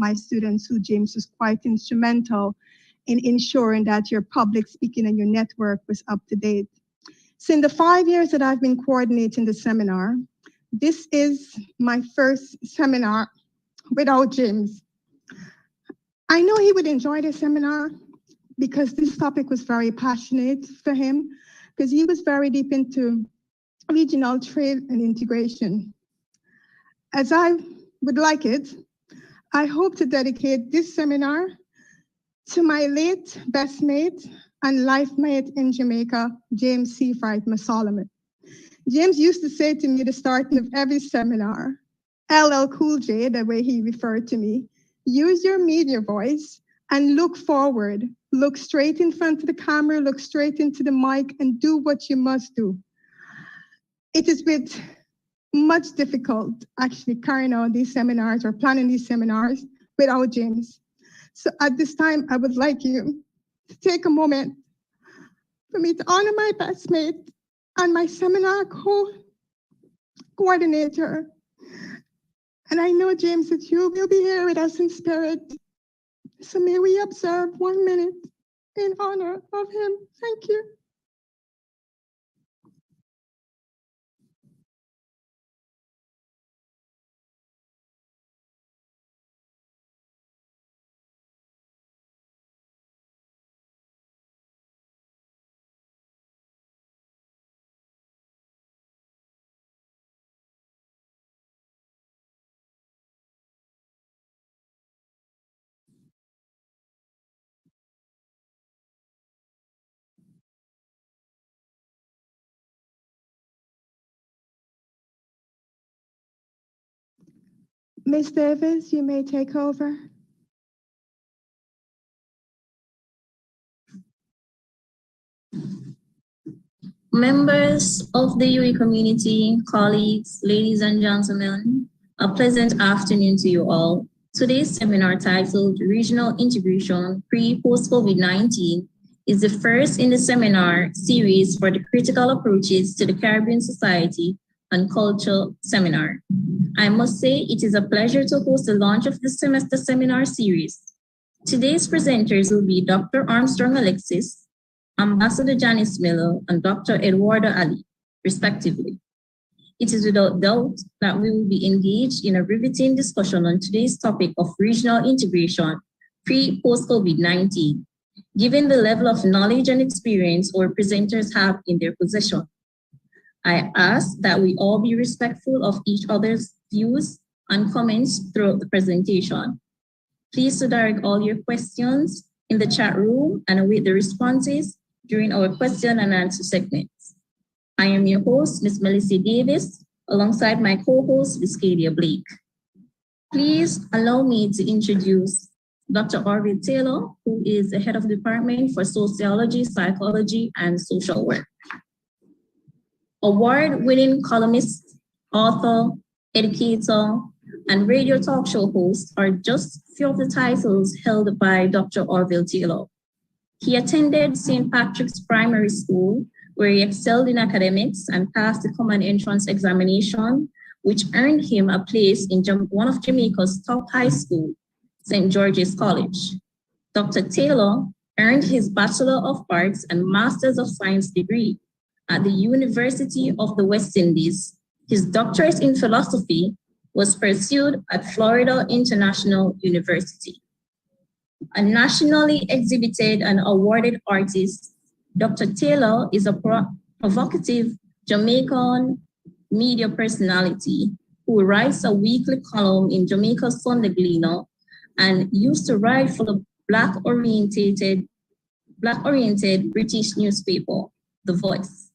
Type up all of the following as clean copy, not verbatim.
my students who James was quite instrumental in ensuring that your public speaking and your network was up to date. So in the 5 years that I've been coordinating the seminar, this is my first seminar without James. I know he would enjoy the seminar because this topic was very passionate for him, because he was very deep into regional trade and integration. As I would like it, I hope to dedicate this seminar to my late best mate and life mate in Jamaica, James Seafight Solomon. James used to say to me at the starting of every seminar, LL Cool J, the way he referred to me, use your media voice and look forward. Look straight in front of the camera, look straight into the mic, and do what you must do. It is with much difficult actually carrying out these seminars or planning these seminars without James. So at this time, I would like you to take a moment for me to honor my best mate and my seminar coordinator. And I know, James, that you will be here with us in spirit. So may we observe 1 minute in honor of him. Thank you. Ms. Davis, you may take over. Members of the UE community, colleagues, ladies and gentlemen, a pleasant afternoon to you all. Today's seminar, titled Regional Integration Pre-Post-COVID-19, is the first in the seminar series for the Critical Approaches to the Caribbean Society and Culture seminar. I must say it is a pleasure to host the launch of this semester seminar series. Today's presenters will be Dr. Armstrong Alexis, Ambassador Janice Nello, and Dr. Eduardo Ali, respectively. It is without doubt that we will be engaged in a riveting discussion on today's topic of regional integration pre-post-COVID-19, given the level of knowledge and experience our presenters have in their possession. I ask that we all be respectful of each other's views and comments throughout the presentation. Please direct all your questions in the chat room and await the responses during our question and answer segments. I am your host, Ms. Melissa Davis, alongside my co-host, Viscadia Blake. Please allow me to introduce Dr. Orville Taylor, who is the head of the Department for Sociology, Psychology, and Social Work. Award-winning columnist, author, educator, and radio talk show host are just few of the titles held by Dr. Orville Taylor. He attended St. Patrick's Primary School, where he excelled in academics and passed the Common Entrance Examination, which earned him a place in one of Jamaica's top high schools, St. George's College. Dr. Taylor earned his Bachelor of Arts and Masters of Science degree at the University of the West Indies. His doctorate in philosophy was pursued at Florida International University. A nationally exhibited and awarded artist, Dr. Taylor is a provocative Jamaican media personality who writes a weekly column in Jamaica's Sunday Gleaner and used to write for the Black-oriented British newspaper, The Voice.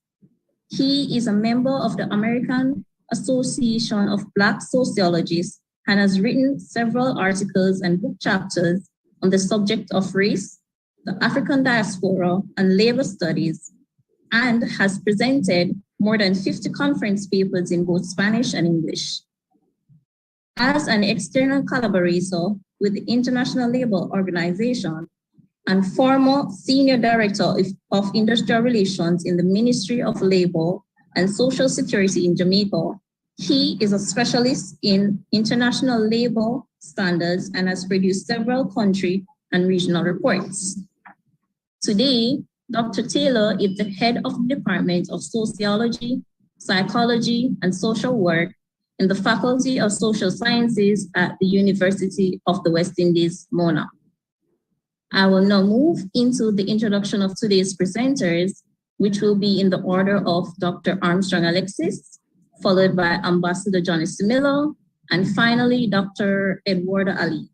He is a member of the American Association of Black Sociologists and has written several articles and book chapters on the subject of race, the African diaspora, and labor studies, and has presented more than 50 conference papers in both Spanish and English. As an external collaborator with the International Labour Organization and former Senior Director of Industrial Relations in the Ministry of Labor and Social Security in Jamaica, He is a specialist in international labor standards and has produced several country and regional reports. Today, Dr. Taylor is the head of the Department of Sociology, Psychology, and Social Work in the Faculty of Social Sciences at the University of the West Indies, Mona. I will now move into the introduction of today's presenters, which will be in the order of Dr. Armstrong Alexis, followed by Ambassador Janice, and finally, Dr. Eduardo Ali.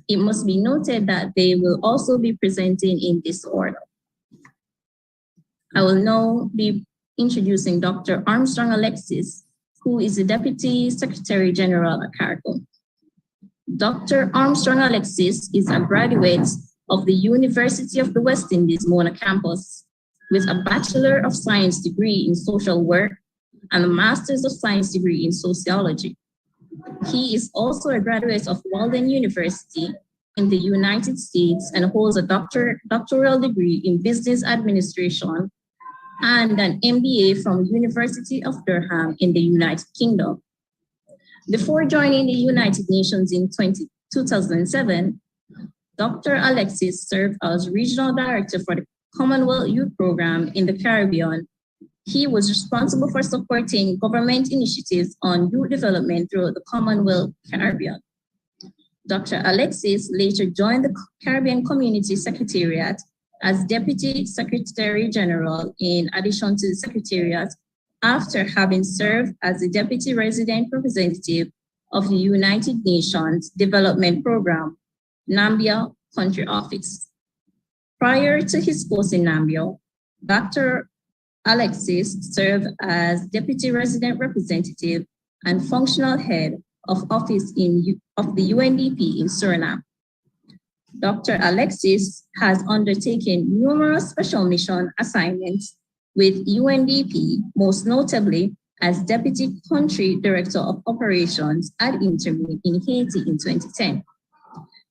It must be noted that they will also be presenting in this order. I will now be introducing Dr. Armstrong Alexis, who is the Deputy Secretary General at CARICOM. Dr. Armstrong Alexis is a graduate of the University of the West Indies, Mona campus, with a Bachelor of Science degree in Social Work and a Master's of Science degree in Sociology. He is also a graduate of Walden University in the United States and holds a doctoral degree in Business Administration and an MBA from University of Durham in the United Kingdom. Before joining the United Nations in 2007, Dr. Alexis served as Regional Director for the Commonwealth Youth Program in the Caribbean. He was responsible for supporting government initiatives on youth development throughout the Commonwealth Caribbean. Dr. Alexis later joined the Caribbean Community Secretariat as Deputy Secretary General in addition to the Secretariat, after having served as the Deputy Resident Representative of the United Nations Development Program, Nambia Country Office. Prior to his post in Nambia, Dr. Alexis served as Deputy Resident Representative and Functional Head of Office of the UNDP in Suriname. Dr. Alexis has undertaken numerous special mission assignments with UNDP, most notably as Deputy Country Director of Operations at Interme in Haiti in 2010,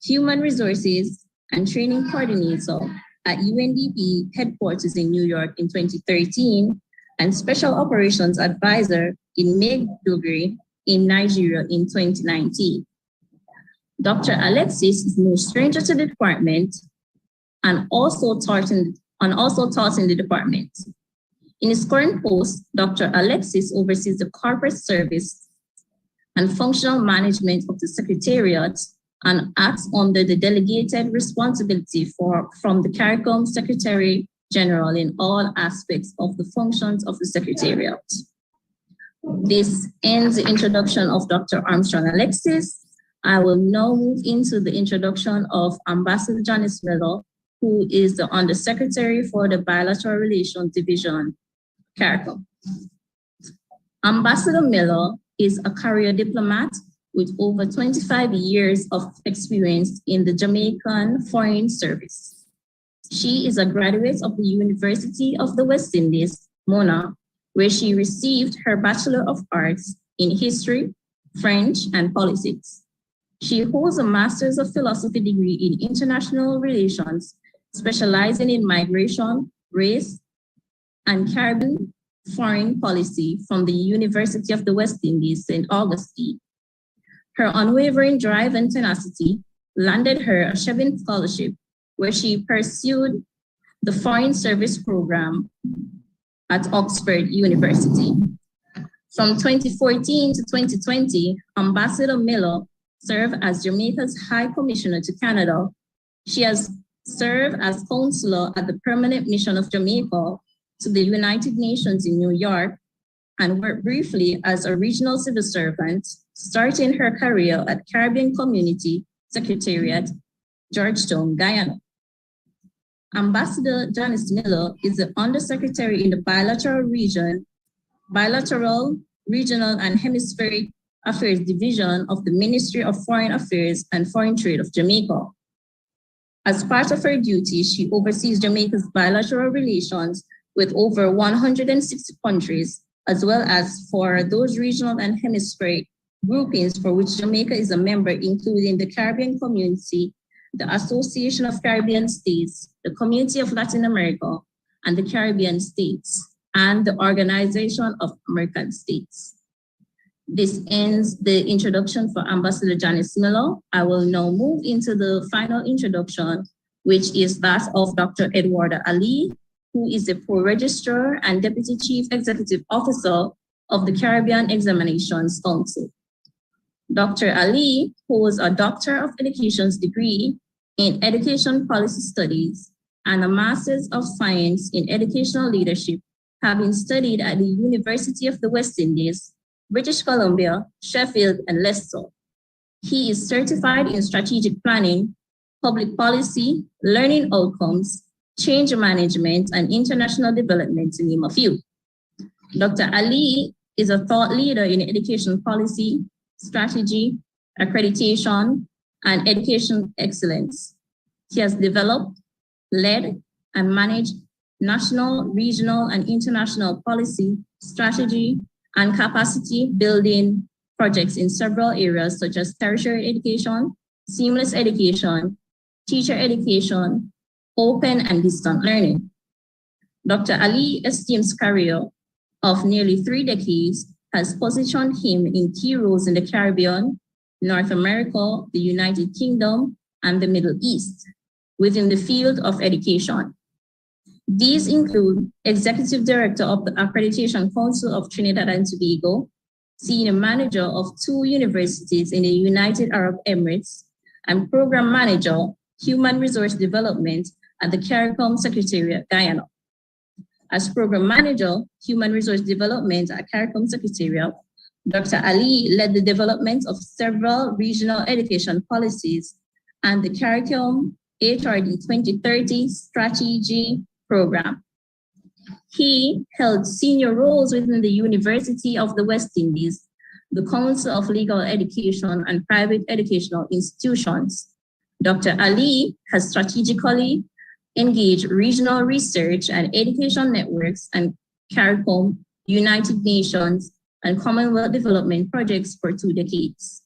Human Resources and Training Coordinator at UNDP headquarters in New York in 2013, and Special Operations Advisor in Maiduguri in Nigeria in 2019. Dr. Alexis is no stranger to the department and also taught in the department. In his current post, Dr. Alexis oversees the corporate service and functional management of the Secretariat and acts under the delegated responsibility from the CARICOM Secretary General in all aspects of the functions of the Secretariat. This ends the introduction of Dr. Armstrong Alexis. I will now move into the introduction of Ambassador Janice, who is the Undersecretary for the Bilateral Relations Division, CARICOM. Ambassador Miller is a career diplomat with over 25 years of experience in the Jamaican Foreign Service. She is a graduate of the University of the West Indies, Mona, where she received her Bachelor of Arts in History, French, and Politics. She holds a Master's of Philosophy degree in International Relations, specializing in migration, race, and Caribbean foreign policy from the University of the West Indies, St. Augustine. Her unwavering drive and tenacity landed her a Chevin Scholarship, where she pursued the Foreign Service Program at Oxford University. From 2014 to 2020, Ambassador Miller served as Jamaica's High Commissioner to Canada. She has served as Counselor at the Permanent Mission of Jamaica to the United Nations in New York and worked briefly as a regional civil servant, starting her career at Caribbean Community Secretariat, Georgetown, Guyana. Ambassador Janice Miller is the Undersecretary in the Bilateral, Regional, and Hemispheric Affairs Division of the Ministry of Foreign Affairs and Foreign Trade of Jamaica. As part of her duties, she oversees Jamaica's bilateral relations with over 160 countries, as well as for those regional and hemispheric groupings for which Jamaica is a member, including the Caribbean Community, the Association of Caribbean States, the Community of Latin America, and the Caribbean States, and the Organization of American States. This ends the introduction for Ambassador Janice Miller. I will now move into the final introduction, which is that of Dr. Eduardo Ali, who is the Registrar and Deputy Chief Executive Officer of the Caribbean Examinations Council. Dr. Ali holds a Doctor of Education's degree in Education Policy Studies and a Master's of Science in Educational Leadership, having studied at the University of the West Indies, British Columbia, Sheffield, and Leicester. He is certified in strategic planning, public policy, learning outcomes, change management, and international development, to name a few. Dr. Ali is a thought leader in education policy, strategy, accreditation, and education excellence. He has developed, led, and managed national, regional, and international policy, strategy, and capacity building projects in several areas such as tertiary education, seamless education, teacher education, open and distant learning. Dr. Ali esteems career of nearly 3 decades has positioned him in key roles in the Caribbean, North America, the United Kingdom, and the Middle East within the field of education. These include Executive Director of the Accreditation Council of Trinidad and Tobago, Senior Manager of 2 universities in the United Arab Emirates, and Program Manager, Human Resource Development at the CARICOM Secretariat, Guyana. As Program Manager, Human Resource Development at CARICOM Secretariat, Dr. Ali led the development of several regional education policies and the CARICOM HRD 2030 strategy program. He held senior roles within the University of the West Indies, the Council of Legal Education, and private educational institutions. Dr. Ali has strategically engaged regional research and education networks and CARICOM, United Nations, and Commonwealth development projects for 2 decades.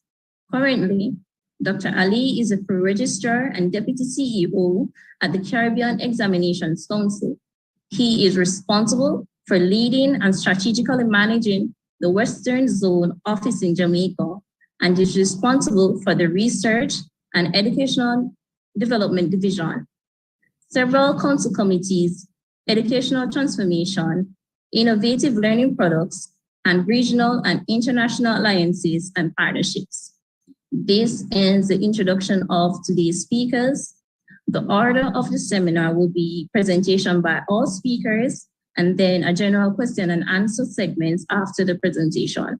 Currently, Dr. Ali is a Registrar and Deputy CEO at the Caribbean Examinations Council. He is responsible for leading and strategically managing the Western Zone Office in Jamaica and is responsible for the Research and Educational Development Division, several council committees, educational transformation, innovative learning products, and regional and international alliances and partnerships. This ends the introduction of today's speakers. The order of the seminar will be presentation by all speakers and then a general question and answer segments after the presentation.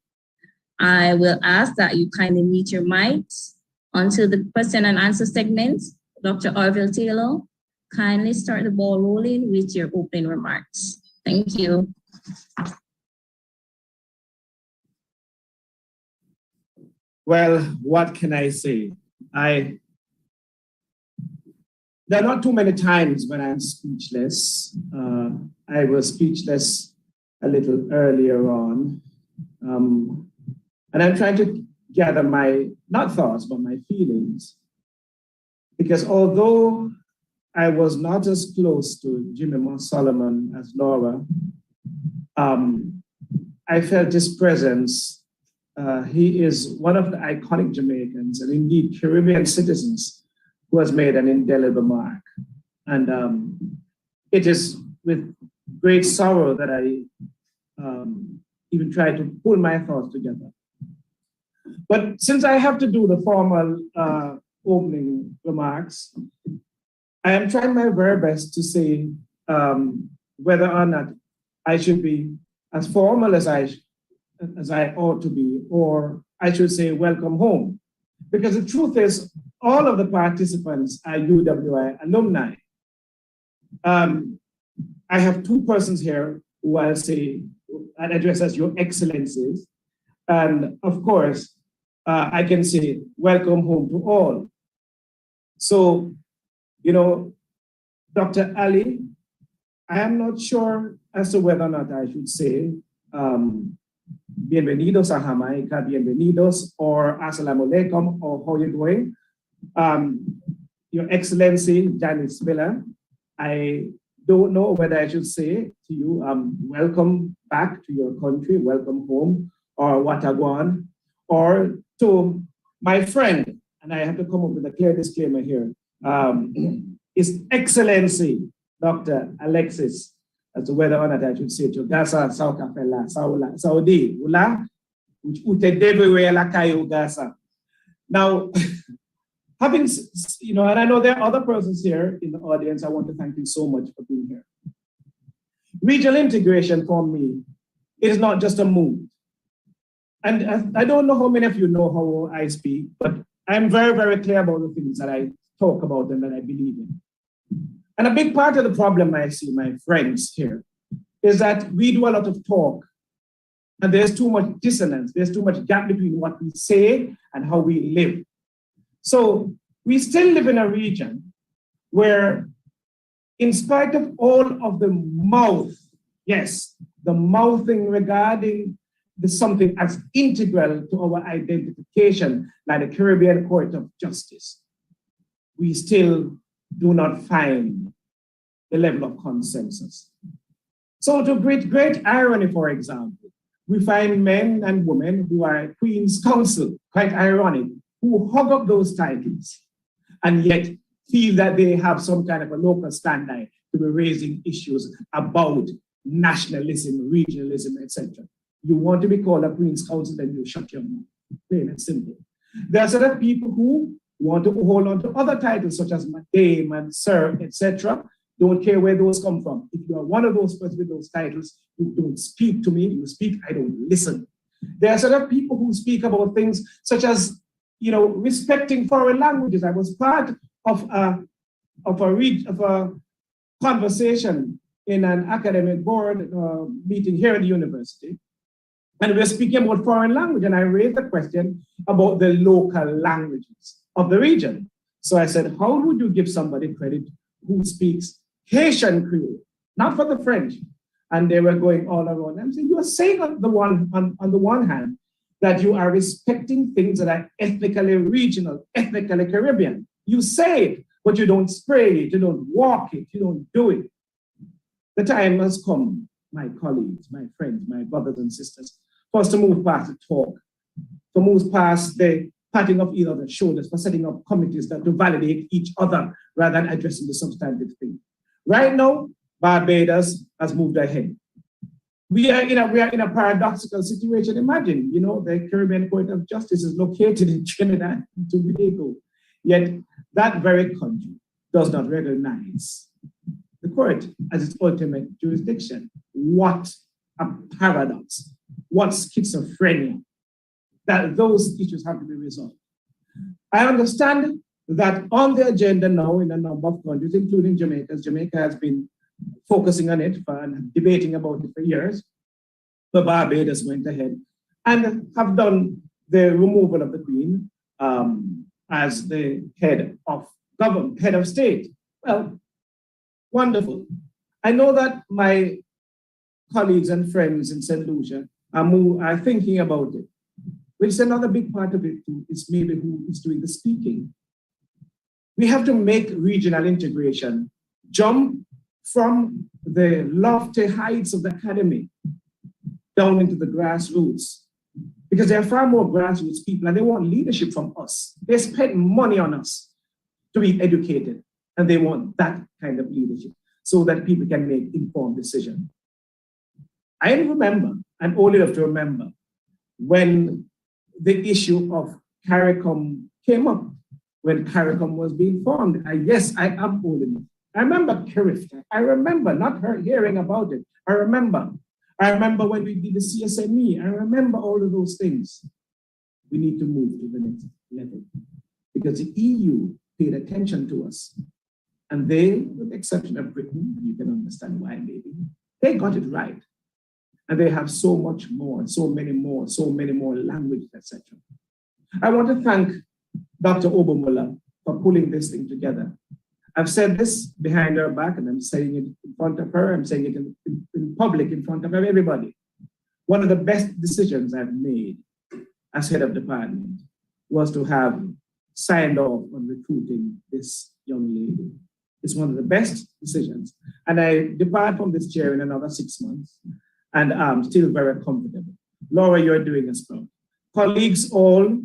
I will ask that you kindly mute your mics until the question and answer segment. Dr. Orville Taylor, kindly start the ball rolling with your opening remarks. Thank you. Well, what can I say? There are not too many times when I'm speechless. I was speechless a little earlier on. And I'm trying to gather my, not thoughts, but my feelings. Because although I was not as close to Jimmy Solomon as Laura, I felt his presence. He is one of the iconic Jamaicans and indeed Caribbean citizens who has made an indelible mark. And it is with great sorrow that I even try to pull my thoughts together. But since I have to do the formal opening remarks, I am trying my very best to say whether or not I should be as formal as I ought to be, or I should say welcome home. Because the truth is, all of the participants are UWI alumni. I have 2 persons here who I'll say, I'll address as your excellencies. And of course, I can say welcome home to all. So, you know, Dr. Ali, I am not sure as to whether or not I should say bienvenidos a Jamaica, bienvenidos, or assalamu alaikum, or how you doing? Your Excellency, Janice Miller, I don't know whether I should say to you, welcome back to your country, welcome home, or Watagwan, or to my friend, and I have to come up with a clear disclaimer here, His Excellency, Dr. Alexis, as to whether or not I should say to Gasa, Saudi, Ula, Gasa. Now, having, and I know there are other persons here in the audience, I want to thank you so much for being here. Regional integration for me, it is not just a mood. And I don't know how many of you know how I speak, but I'm very, very clear about the things that I talk about and that I believe in. And a big part of the problem I see, my friends here, is that we do a lot of talk and there's too much dissonance, there's too much gap between what we say and how we live. So we still live in a region where, in spite of all of the mouth, yes, the mouthing regarding something as integral to our identification, like the Caribbean Court of Justice, we still do not find the level of consensus. So to great irony, for example, we find men and women who are Queen's Counsel, quite ironic, who hug up those titles and yet feel that they have some kind of a local standard to be raising issues about nationalism, regionalism, etc. You want to be called a Queen's Counsel, then you shut your mouth, plain and simple. There are certain people who want to hold on to other titles such as Madame and Sir, etc. Don't care where those come from. If you are one of those persons with those titles, you don't speak to me, you speak, I don't listen. There are certain people who speak about things such as, respecting foreign languages. I was part of a conversation in an academic board meeting here at the university. And we were speaking about foreign language, and I raised the question about the local languages of the region. So I said, how would you give somebody credit who speaks Haitian Creole, not for the French? And they were going all around. I'm saying, you are saying on the one hand that you are respecting things that are ethnically regional, ethnically Caribbean. You say it, but you don't spray it, you don't walk it, you don't do it. The time has come, my colleagues, my friends, my brothers and sisters, for us to move past the talk, to move past the patting of each other's shoulders, for setting up committees that to validate each other rather than addressing the substantive thing. Right now, Barbados has moved ahead. We are in a paradoxical situation. Imagine, the Caribbean Court of Justice is located in Trinidad and Tobago, yet that very country does not recognize the court as its ultimate jurisdiction. What a paradox. What schizophrenia. That those issues have to be resolved. I understand that on the agenda now in a number of countries, including Jamaica, Jamaica has been focusing on it and debating about it for years. But Barbados went ahead and have done the removal of the Queen as the head of government, head of state. Well, wonderful. I know that my colleagues and friends in St. Lucia are thinking about it, which is another big part of it too, is maybe who is doing the speaking. We have to make regional integration jump from the lofty heights of the academy down into the grassroots, because there are far more grassroots people and they want leadership from us. They spend money on us to be educated and they want that kind of leadership so that people can make informed decisions. I remember, I'm old enough to remember, when the issue of CARICOM came up, when CARICOM was being formed. Yes, I am old enough. I remember Tariff. I remember not hearing about it. I remember when we did the Csme. I remember all of those things. We need to move to the next level because the EU paid attention to us. And they, with the exception of Britain, you can understand why maybe, they got it right. And they have so much more, so many more languages, etc. I want to thank Dr. Obermuller for pulling this thing together. I've said this behind her back, and I'm saying it in front of her. I'm saying it in public, in front of everybody. One of the best decisions I've made as head of department was to have signed off on recruiting this young lady. It's one of the best decisions. And I depart from this chair in another 6 months, and I'm still very comfortable. Laura, you're doing us proud. Colleagues, all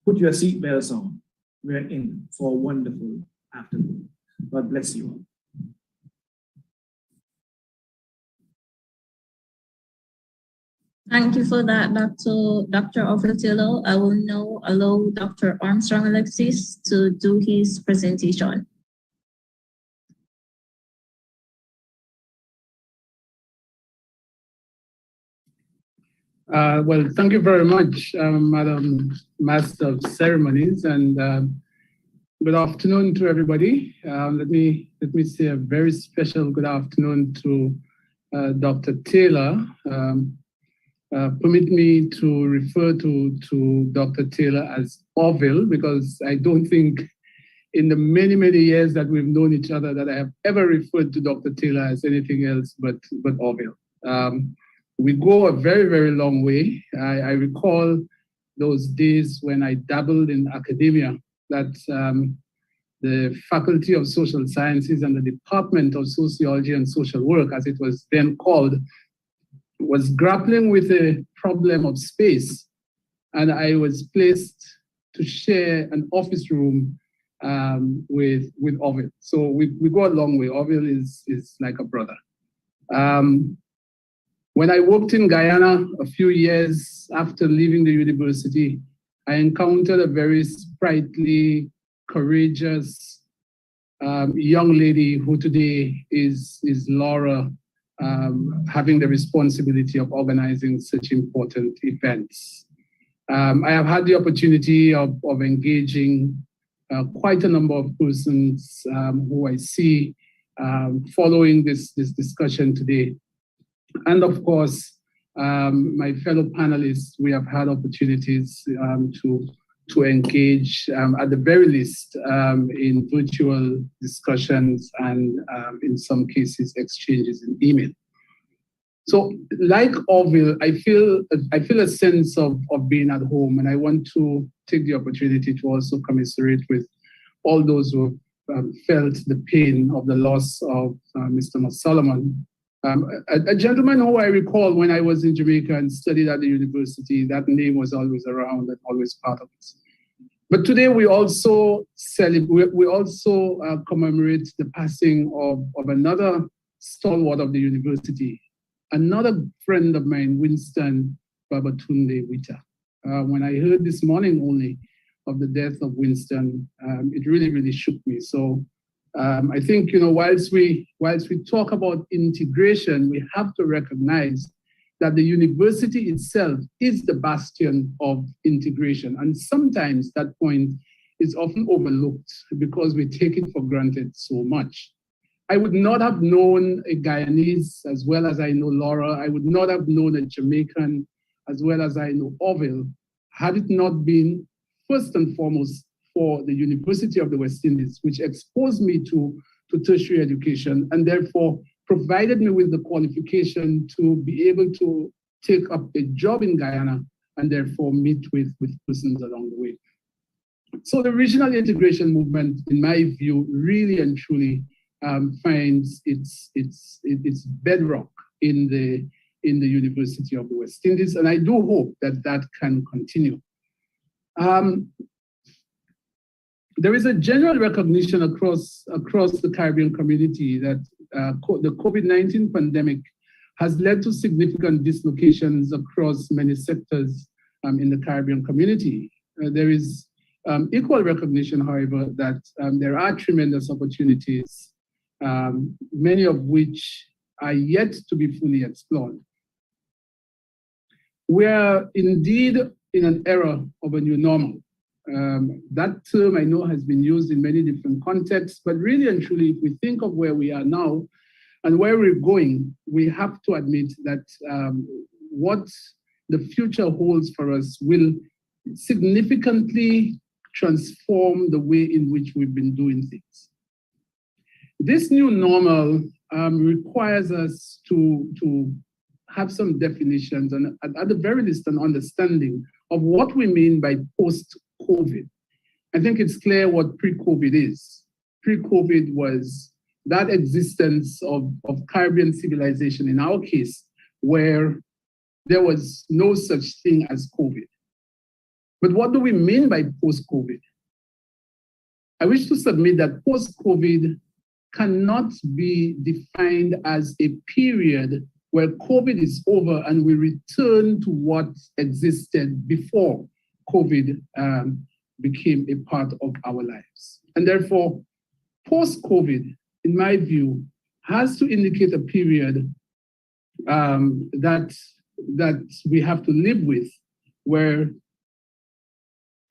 put your seatbelts on. We're in for a wonderful afternoon. God bless you all. Thank you for that, Dr. Albertillo. I will now allow Dr. Armstrong Alexis to do his presentation. Well, thank you very much, Madam Master of Ceremonies, and good afternoon to everybody. Let me say a very special good afternoon to Dr. Taylor. Permit me to refer to Dr. Taylor as Orville, because I don't think in the many, many years that we've known each other that I have ever referred to Dr. Taylor as anything else but Orville. We go a very, very long way. I recall those days when I dabbled in academia, that the Faculty of Social Sciences and the Department of Sociology and Social Work, as it was then called, was grappling with a problem of space. And I was placed to share an office room with Orville. So we go a long way. Orville is like a brother. When I worked in Guyana a few years after leaving the university, I encountered a very sprightly, courageous young lady who today is Laura, having the responsibility of organizing such important events. I have had the opportunity of engaging quite a number of persons who I see following this discussion today. And of course, my fellow panelists, we have had opportunities to engage at the very least in virtual discussions and in some cases exchanges in email. So like Orville, I feel a sense of being at home, and I want to take the opportunity to also commiserate with all those who have felt the pain of the loss of Mr. Solomon. A gentleman who I recall when I was in Jamaica and studied at the university, that name was always around and always part of it. But today we also celebrate, we also commemorate the passing of another stalwart of the university, another friend of mine, Winston Babatunde Wita. When I heard this morning only of the death of Winston, it really, really shook me. So I think, whilst we talk about integration, we have to recognize that the university itself is the bastion of integration. And sometimes that point is often overlooked because we take it for granted so much. I would not have known a Guyanese as well as I know Laura. I would not have known a Jamaican as well as I know Orville, had it not been first and foremost for the University of the West Indies, which exposed me to tertiary education and therefore provided me with the qualification to be able to take up a job in Guyana and therefore meet with persons along the way. So the regional integration movement, in my view, really and truly finds its bedrock in the University of the West Indies, and I do hope that that can continue. There is a general recognition across the Caribbean community that the COVID-19 pandemic has led to significant dislocations across many sectors in the Caribbean community. There is equal recognition, however, that there are tremendous opportunities, many of which are yet to be fully explored. We are indeed in an era of a new normal. That term I know has been used in many different contexts, but really and truly, if we think of where we are now and where we're going, we have to admit that what the future holds for us will significantly transform the way in which we've been doing things. This new normal requires us to have some definitions and at the very least an understanding of what we mean by post-COVID. I think it's clear what pre-COVID is. Pre-COVID was that existence of Caribbean civilization, in our case, where there was no such thing as COVID. But what do we mean by post-COVID? I wish to submit that post-COVID cannot be defined as a period where COVID is over and we return to what existed before COVID became a part of our lives. And therefore, post-COVID, in my view, has to indicate a period that we have to live with, where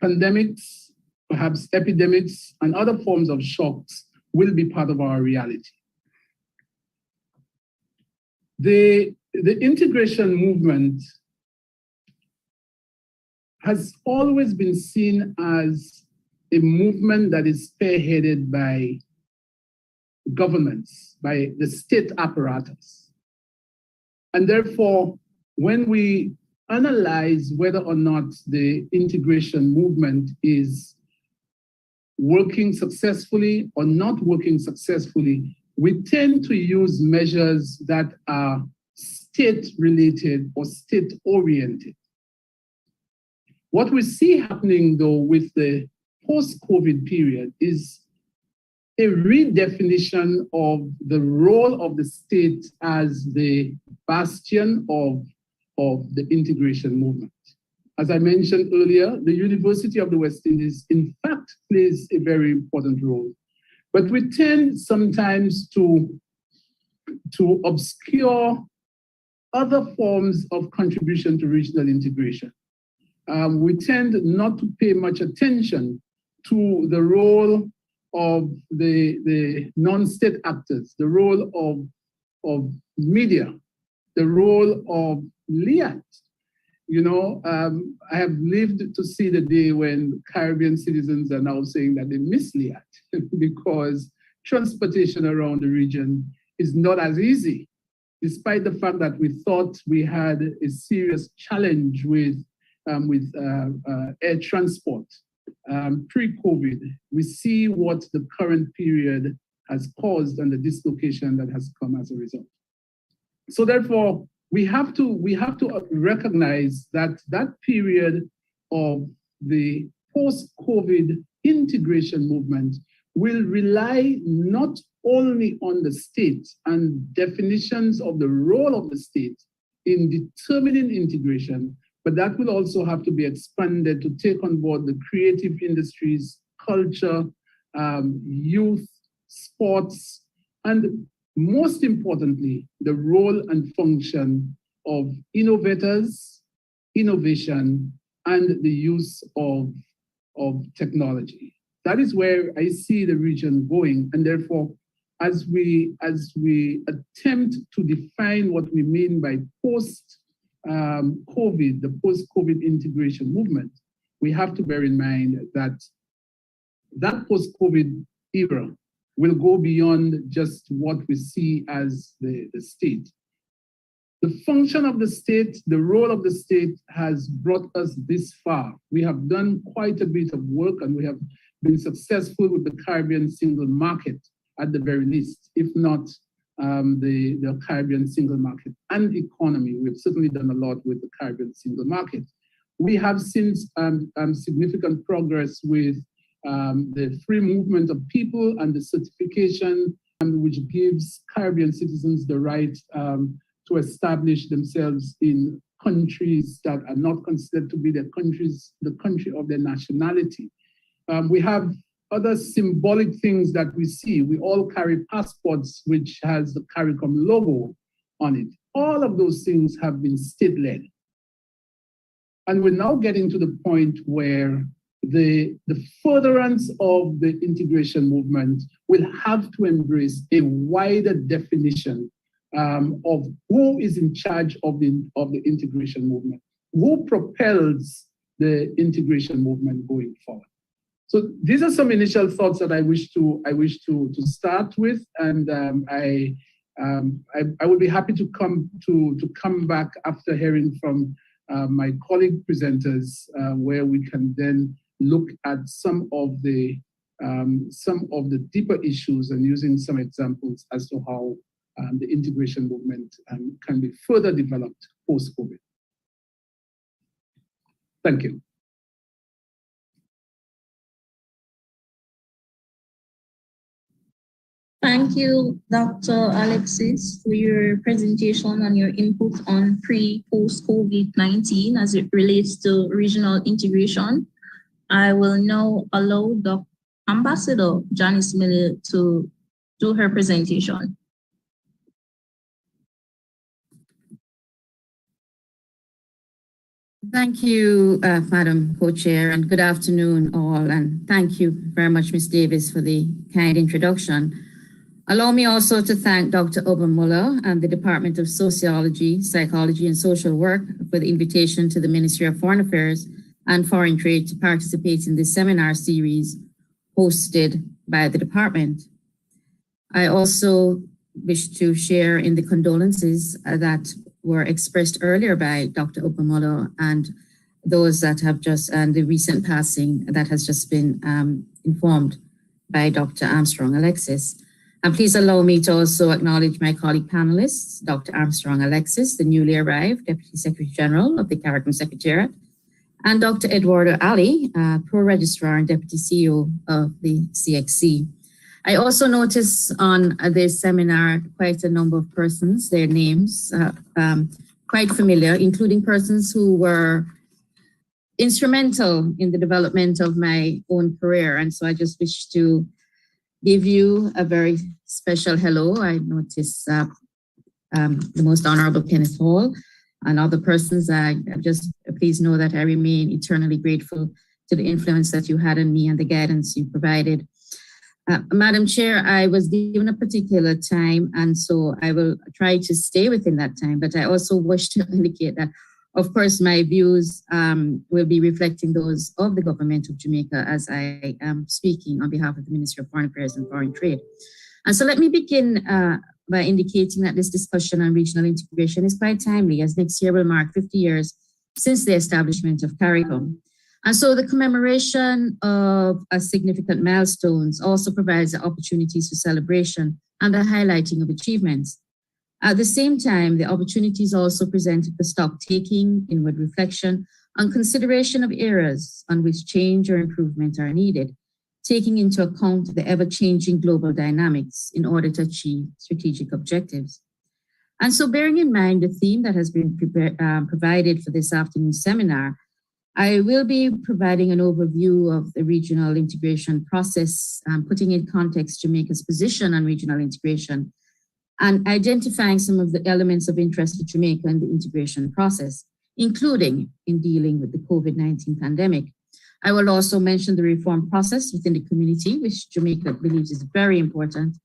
pandemics, perhaps epidemics, and other forms of shocks will be part of our reality. The integration movement has always been seen as a movement that is spearheaded by governments, by the state apparatus. And therefore, when we analyze whether or not the integration movement is working successfully or not working successfully, we tend to use measures that are state-related or state-oriented. What we see happening, though, with the post-COVID period is a redefinition of the role of the state as the bastion of the integration movement. As I mentioned earlier, the University of the West Indies, in fact, plays a very important role. But we tend sometimes to obscure other forms of contribution to regional integration. We tend not to pay much attention to the role of the non-state actors, the role of media, the role of LIAT. You know, I have lived to see the day when Caribbean citizens are now saying that they miss LIAT because transportation around the region is not as easy, despite the fact that we thought we had a serious challenge with air transport. Pre-COVID, we see what the current period has caused and the dislocation that has come as a result. So therefore, we have to recognize that that period of the post-COVID integration movement will rely not only on the state and definitions of the role of the state in determining integration, but that will also have to be expanded to take on board the creative industries, culture, youth, sports, and most importantly, the role and function of innovators, innovation, and the use of technology. That is where I see the region going. And therefore, as we attempt to define what we mean by post-COVID, the post-COVID integration movement, we have to bear in mind that that post-COVID era will go beyond just what we see as the state. The function of the state, the role of the state has brought us this far. We have done quite a bit of work and we have been successful with the Caribbean single market at the very least, if not the Caribbean single market and economy. We've certainly done a lot with the Caribbean single market. We have since significant progress with the free movement of people and the certification, which gives Caribbean citizens the right to establish themselves in countries that are not considered to be the country of their nationality. We have other symbolic things that we see. We all carry passports which has the CARICOM logo on it. All of those things have been state-led. And we're now getting to the point where the furtherance of the integration movement will have to embrace a wider definition of who is in charge of the integration movement, who propels the integration movement going forward. So these are some initial thoughts that I wish to start with, and I would be happy to come back after hearing from my colleague presenters, where we can then look at some of the deeper issues and using some examples as to how the integration movement can be further developed post-COVID. Thank you. Thank you, Dr. Alexis, for your presentation and your input on post-COVID-19 as it relates to regional integration. I will now allow the Ambassador Janice Miller to do her presentation. Thank you, Madam Co-Chair, and good afternoon all. And thank you very much, Ms. Davis, for the kind introduction. Allow me also to thank Dr. Muller and the Department of Sociology, Psychology, and Social Work for the invitation to the Ministry of Foreign Affairs and Foreign Trade to participate in this seminar series hosted by the department. I also wish to share in the condolences that were expressed earlier by Dr. Muller and those that have just, and the recent passing that has just been informed by Dr. Armstrong Alexis. And please allow me to also acknowledge my colleague panelists, Dr. Armstrong Alexis, the newly arrived Deputy Secretary General of the CARICOM Secretariat, and Dr. Eduardo Ali, Pro-Registrar and Deputy CEO of the CXC. I also noticed on this seminar quite a number of persons, their names quite familiar, including persons who were instrumental in the development of my own career. And so I just wish to give you a very special hello. I noticed the Most Honorable Kenneth Hall and other persons. I just please know that I remain eternally grateful to the influence that you had on me and the guidance you provided. Madam Chair, I was given a particular time, and so I will try to stay within that time, but I also wish to indicate that, of course, my views will be reflecting those of the government of Jamaica as I am speaking on behalf of the Ministry of Foreign Affairs and Foreign Trade. And so let me begin by indicating that this discussion on regional integration is quite timely, as next year will mark 50 years since the establishment of CARICOM. And so the commemoration of significant milestones also provides the opportunities for celebration and the highlighting of achievements. At the same time, the opportunities also presented for stock taking, inward reflection, and consideration of areas on which change or improvement are needed, taking into account the ever-changing global dynamics in order to achieve strategic objectives. And so bearing in mind the theme that has been provided for this afternoon's seminar, I will be providing an overview of the regional integration process, putting in context Jamaica's position on regional integration, and identifying some of the elements of interest to Jamaica in the integration process, including in dealing with the COVID-19 pandemic. I will also mention the reform process within the community, which Jamaica believes is very important,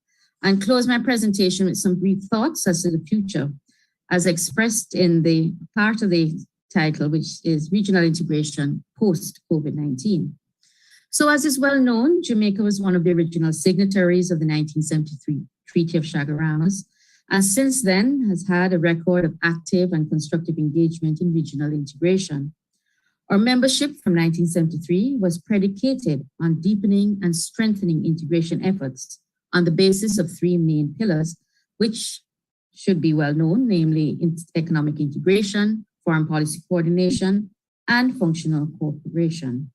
and close my presentation with some brief thoughts as to the future, as expressed in the part of the title, which is Regional Integration Post-COVID-19. So as is well known, Jamaica was one of the original signatories of the 1973 Treaty of Chaguaramas, and since then has had a record of active and constructive engagement in regional integration. Our membership from 1973 was predicated on deepening and strengthening integration efforts on the basis of three main pillars, which should be well known, namely economic integration, foreign policy coordination, and functional cooperation.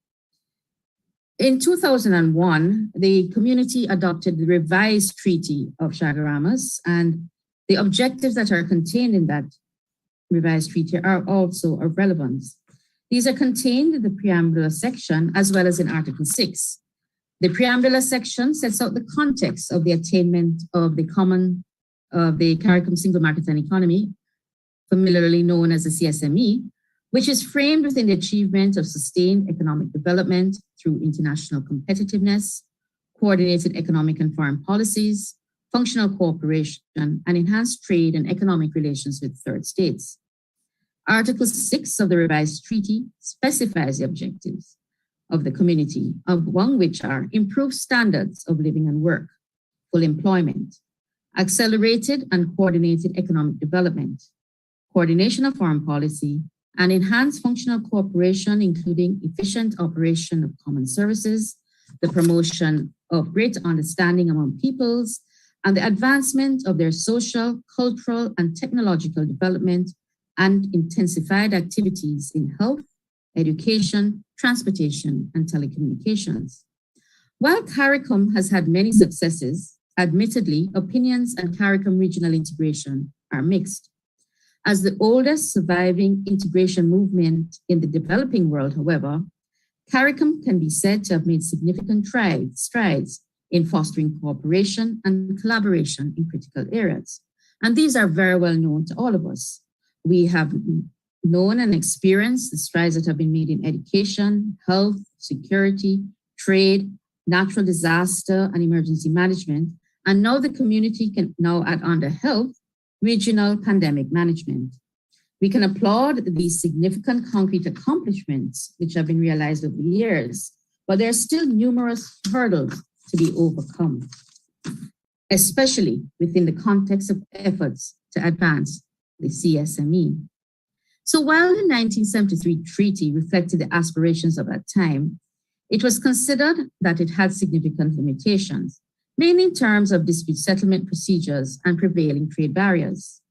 In 2001, the community adopted the revised Treaty of Chaguaramas, and the objectives that are contained in that revised treaty are also of relevance. These are contained in the preambular section as well as in Article 6. The preambular section sets out the context of the attainment of the CARICOM Single Market and Economy, familiarly known as the CSME, which is framed within the achievement of sustained economic development through international competitiveness, coordinated economic and foreign policies, functional cooperation, and enhanced trade and economic relations with third states. Article 6 of the revised treaty specifies the objectives of the community, among which are improved standards of living and work, full employment, accelerated and coordinated economic development, coordination of foreign policy, and enhanced functional cooperation, including efficient operation of common services, the promotion of greater understanding among peoples, and the advancement of their social, cultural, and technological development, and intensified activities in health, education, transportation, and telecommunications. While CARICOM has had many successes, admittedly, opinions on CARICOM regional integration are mixed. As the oldest surviving integration movement in the developing world, however, CARICOM can be said to have made significant strides in fostering cooperation and collaboration in critical areas. And these are very well known to all of us. We have known and experienced the strides that have been made in education, health, security, trade, natural disaster, and emergency management. And now the community can now add on to health, regional pandemic management. We can applaud these significant concrete accomplishments which have been realized over the years, but there are still numerous hurdles to be overcome, especially within the context of efforts to advance the CSME. So while the 1973 treaty reflected the aspirations of that time, it was considered that it had significant limitations, mainly in terms of dispute settlement procedures and prevailing trade barriers.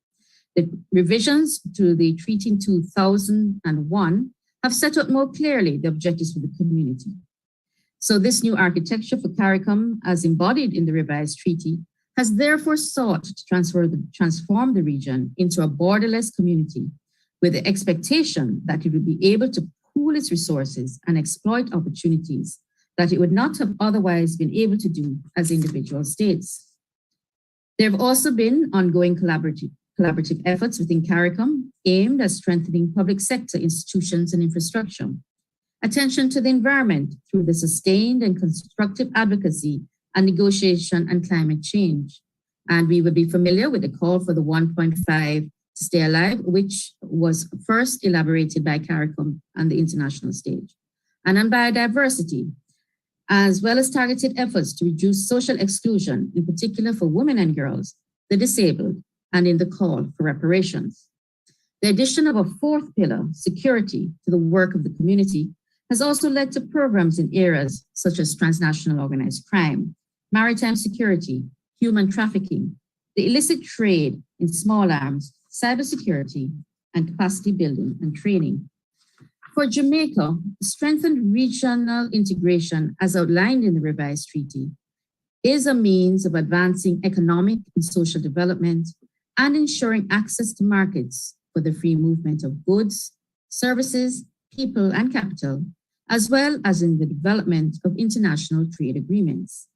The revisions to the treaty in 2001 have set out more clearly the objectives for the community. So this new architecture for CARICOM, as embodied in the revised treaty, has therefore sought to transform the region into a borderless community with the expectation that it would be able to pool its resources and exploit opportunities that it would not have otherwise been able to do as individual states. There have also been ongoing collaborative efforts within CARICOM aimed at strengthening public sector institutions and infrastructure, attention to the environment through the sustained and constructive advocacy and negotiation and climate change. And we will be familiar with the call for the 1.5 to stay alive, which was first elaborated by CARICOM on the international stage, and on biodiversity, as well as targeted efforts to reduce social exclusion, in particular for women and girls, the disabled, and in the call for reparations. The addition of a fourth pillar, security, to the work of the community has also led to programs in areas such as transnational organized crime, maritime security, human trafficking, the illicit trade in small arms, cybersecurity, and capacity building and training. For Jamaica, strengthened regional integration, as outlined in the revised treaty, is a means of advancing economic and social development and ensuring access to markets for the free movement of goods, services, people, and capital, as well as in the development of international trade agreements.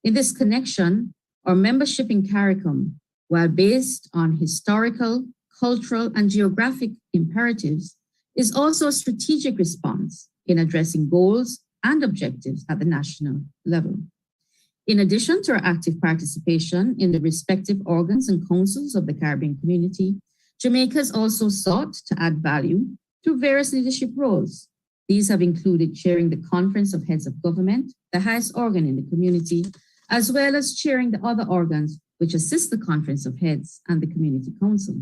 In this connection, our membership in CARICOM, while based on historical, cultural, and geographic imperatives, is also a strategic response in addressing goals and objectives at the national level. In addition to our active participation in the respective organs and councils of the Caribbean community, Jamaica has also sought to add value through various leadership roles. These have included chairing the Conference of Heads of Government, the highest organ in the community, as well as chairing the other organs which assist the Conference of Heads and the Community Council.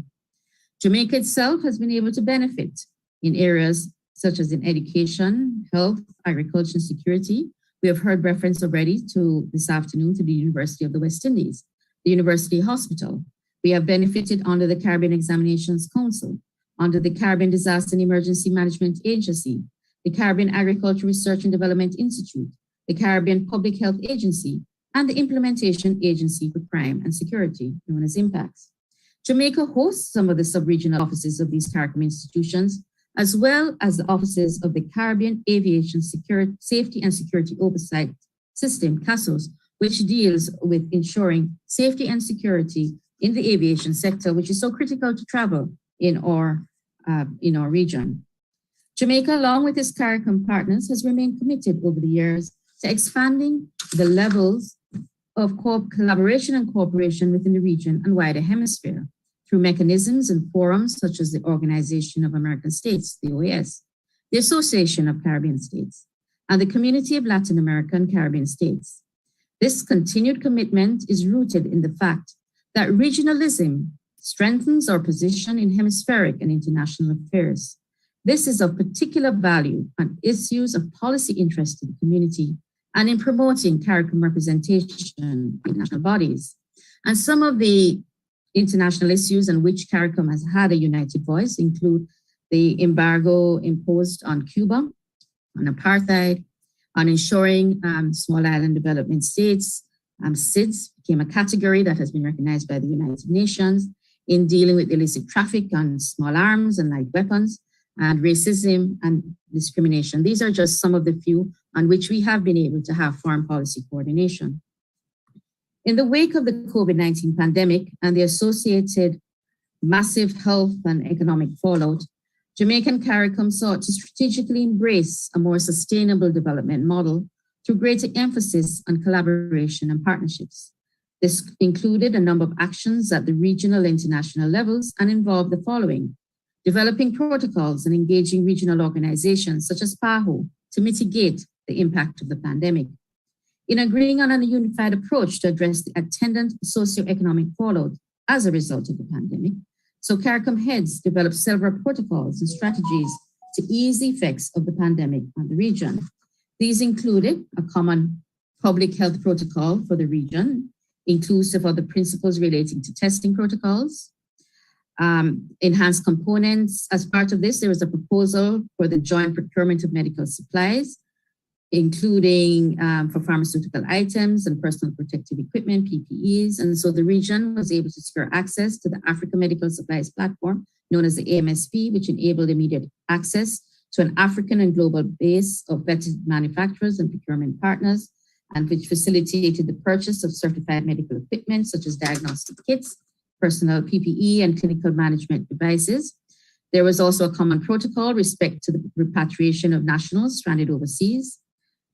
Jamaica itself has been able to benefit in areas such as in education, health, agriculture, and security. We have heard reference already to this afternoon to the University of the West Indies, the University Hospital. We have benefited under the Caribbean Examinations Council, under the Caribbean Disaster and Emergency Management Agency, the Caribbean Agriculture Research and Development Institute, the Caribbean Public Health Agency, and the Implementation Agency for Crime and Security, known as IMPACTS. Jamaica hosts some of the sub-regional offices of these CARICOM institutions, as well as the offices of the Caribbean Aviation Safety and Security Oversight System, CASOS, which deals with ensuring safety and security in the aviation sector, which is so critical to travel in our region. Jamaica, along with its CARICOM partners, has remained committed over the years to expanding the levels of collaboration and cooperation within the region and wider hemisphere through mechanisms and forums such as the Organization of American States, the OAS, the Association of Caribbean States, and the Community of Latin America and Caribbean States. This continued commitment is rooted in the fact that regionalism strengthens our position in hemispheric and international affairs. This is of particular value on issues of policy interest to the community and in promoting CARICOM representation in national bodies. And some of the international issues on which CARICOM has had a united voice include the embargo imposed on Cuba, on apartheid, on ensuring small island development states. SIDS became a category that has been recognized by the United Nations in dealing with illicit traffic on small arms and light weapons, and racism and discrimination. These are just some of the few on which we have been able to have foreign policy coordination. In the wake of the COVID-19 pandemic and the associated massive health and economic fallout, Jamaican CARICOM sought to strategically embrace a more sustainable development model through greater emphasis on collaboration and partnerships. This included a number of actions at the regional and international levels and involved the following: developing protocols and engaging regional organizations such as PAHO to mitigate the impact of the pandemic. In agreeing on a unified approach to address the attendant socioeconomic fallout as a result of the pandemic, so CARICOM heads developed several protocols and strategies to ease the effects of the pandemic on the region. These included a common public health protocol for the region, inclusive of the principles relating to testing protocols, enhanced components. As part of this, there was a proposal for the joint procurement of medical supplies, including for pharmaceutical items and personal protective equipment, PPEs. And so the region was able to secure access to the Africa Medical Supplies Platform, known as the AMSP, which enabled immediate access to an African and global base of vetted manufacturers and procurement partners, and which facilitated the purchase of certified medical equipment, such as diagnostic kits, personal PPE, and clinical management devices. There was also a common protocol respect to the repatriation of nationals stranded overseas,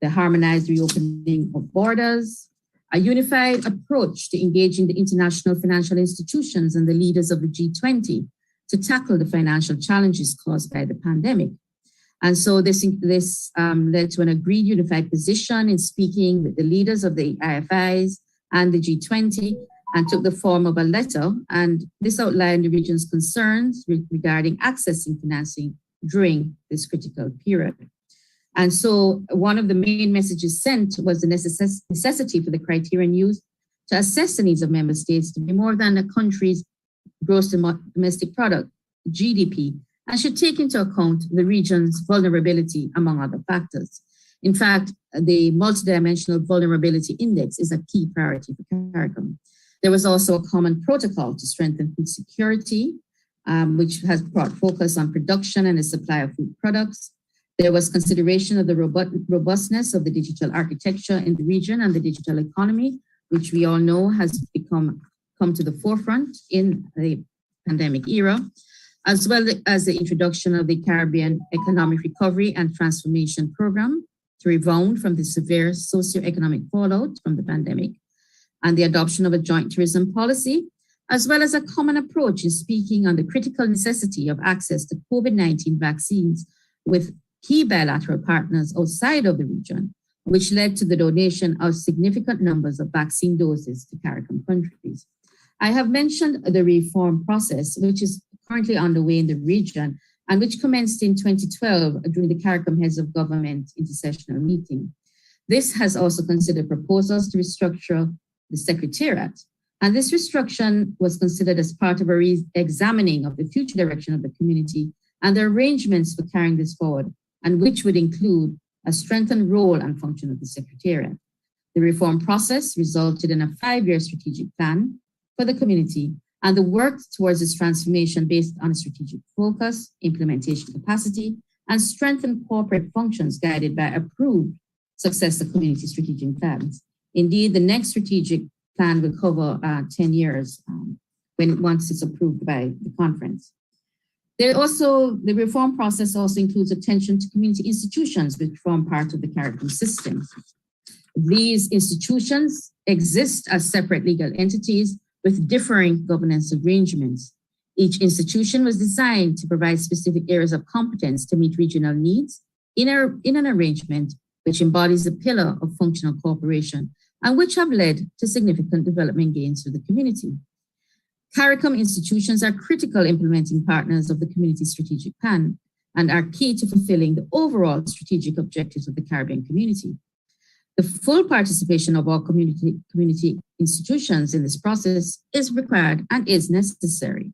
the harmonized reopening of borders, a unified approach to engaging the international financial institutions and the leaders of the G20 to tackle the financial challenges caused by the pandemic. And so this led to an agreed unified position in speaking with the leaders of the IFIs and the G20, and took the form of a letter. And this outlined the region's concerns regarding accessing financing during this critical period. And so one of the main messages sent was the necessity for the criterion used to assess the needs of member states to be more than a country's gross domestic product, GDP, and should take into account the region's vulnerability, among other factors. In fact, the multidimensional vulnerability index is a key priority for CARICOM. There was also a common protocol to strengthen food security, which has brought focus on production and the supply of food products. There was consideration of the robustness of the digital architecture in the region and the digital economy, which we all know has come to the forefront in the pandemic era, as well as the introduction of the Caribbean Economic Recovery and Transformation Program to rebound from the severe socioeconomic fallout from the pandemic, and the adoption of a joint tourism policy, as well as a common approach in speaking on the critical necessity of access to COVID-19 vaccines with key bilateral partners outside of the region, which led to the donation of significant numbers of vaccine doses to CARICOM countries. I have mentioned the reform process, which is currently underway in the region and which commenced in 2012 during the CARICOM Heads of Government intersessional meeting. This has also considered proposals to restructure the Secretariat, and this restructuring was considered as part of a re-examining of the future direction of the community and the arrangements for carrying this forward, and which would include a strengthened role and function of the Secretariat. The reform process resulted in a 5-year strategic plan for the community, and the work towards this transformation based on a strategic focus, implementation capacity, and strengthened corporate functions guided by approved successor community strategic plans. Indeed, the next strategic plan will cover 10 years once it's approved by the conference. The reform process also includes attention to community institutions which form part of the CARICOM system. These institutions exist as separate legal entities with differing governance arrangements. Each institution was designed to provide specific areas of competence to meet regional needs in an arrangement which embodies a pillar of functional cooperation and which have led to significant development gains for the community. CARICOM institutions are critical implementing partners of the community strategic plan and are key to fulfilling the overall strategic objectives of the Caribbean community. The full participation of all community institutions in this process is required and is necessary.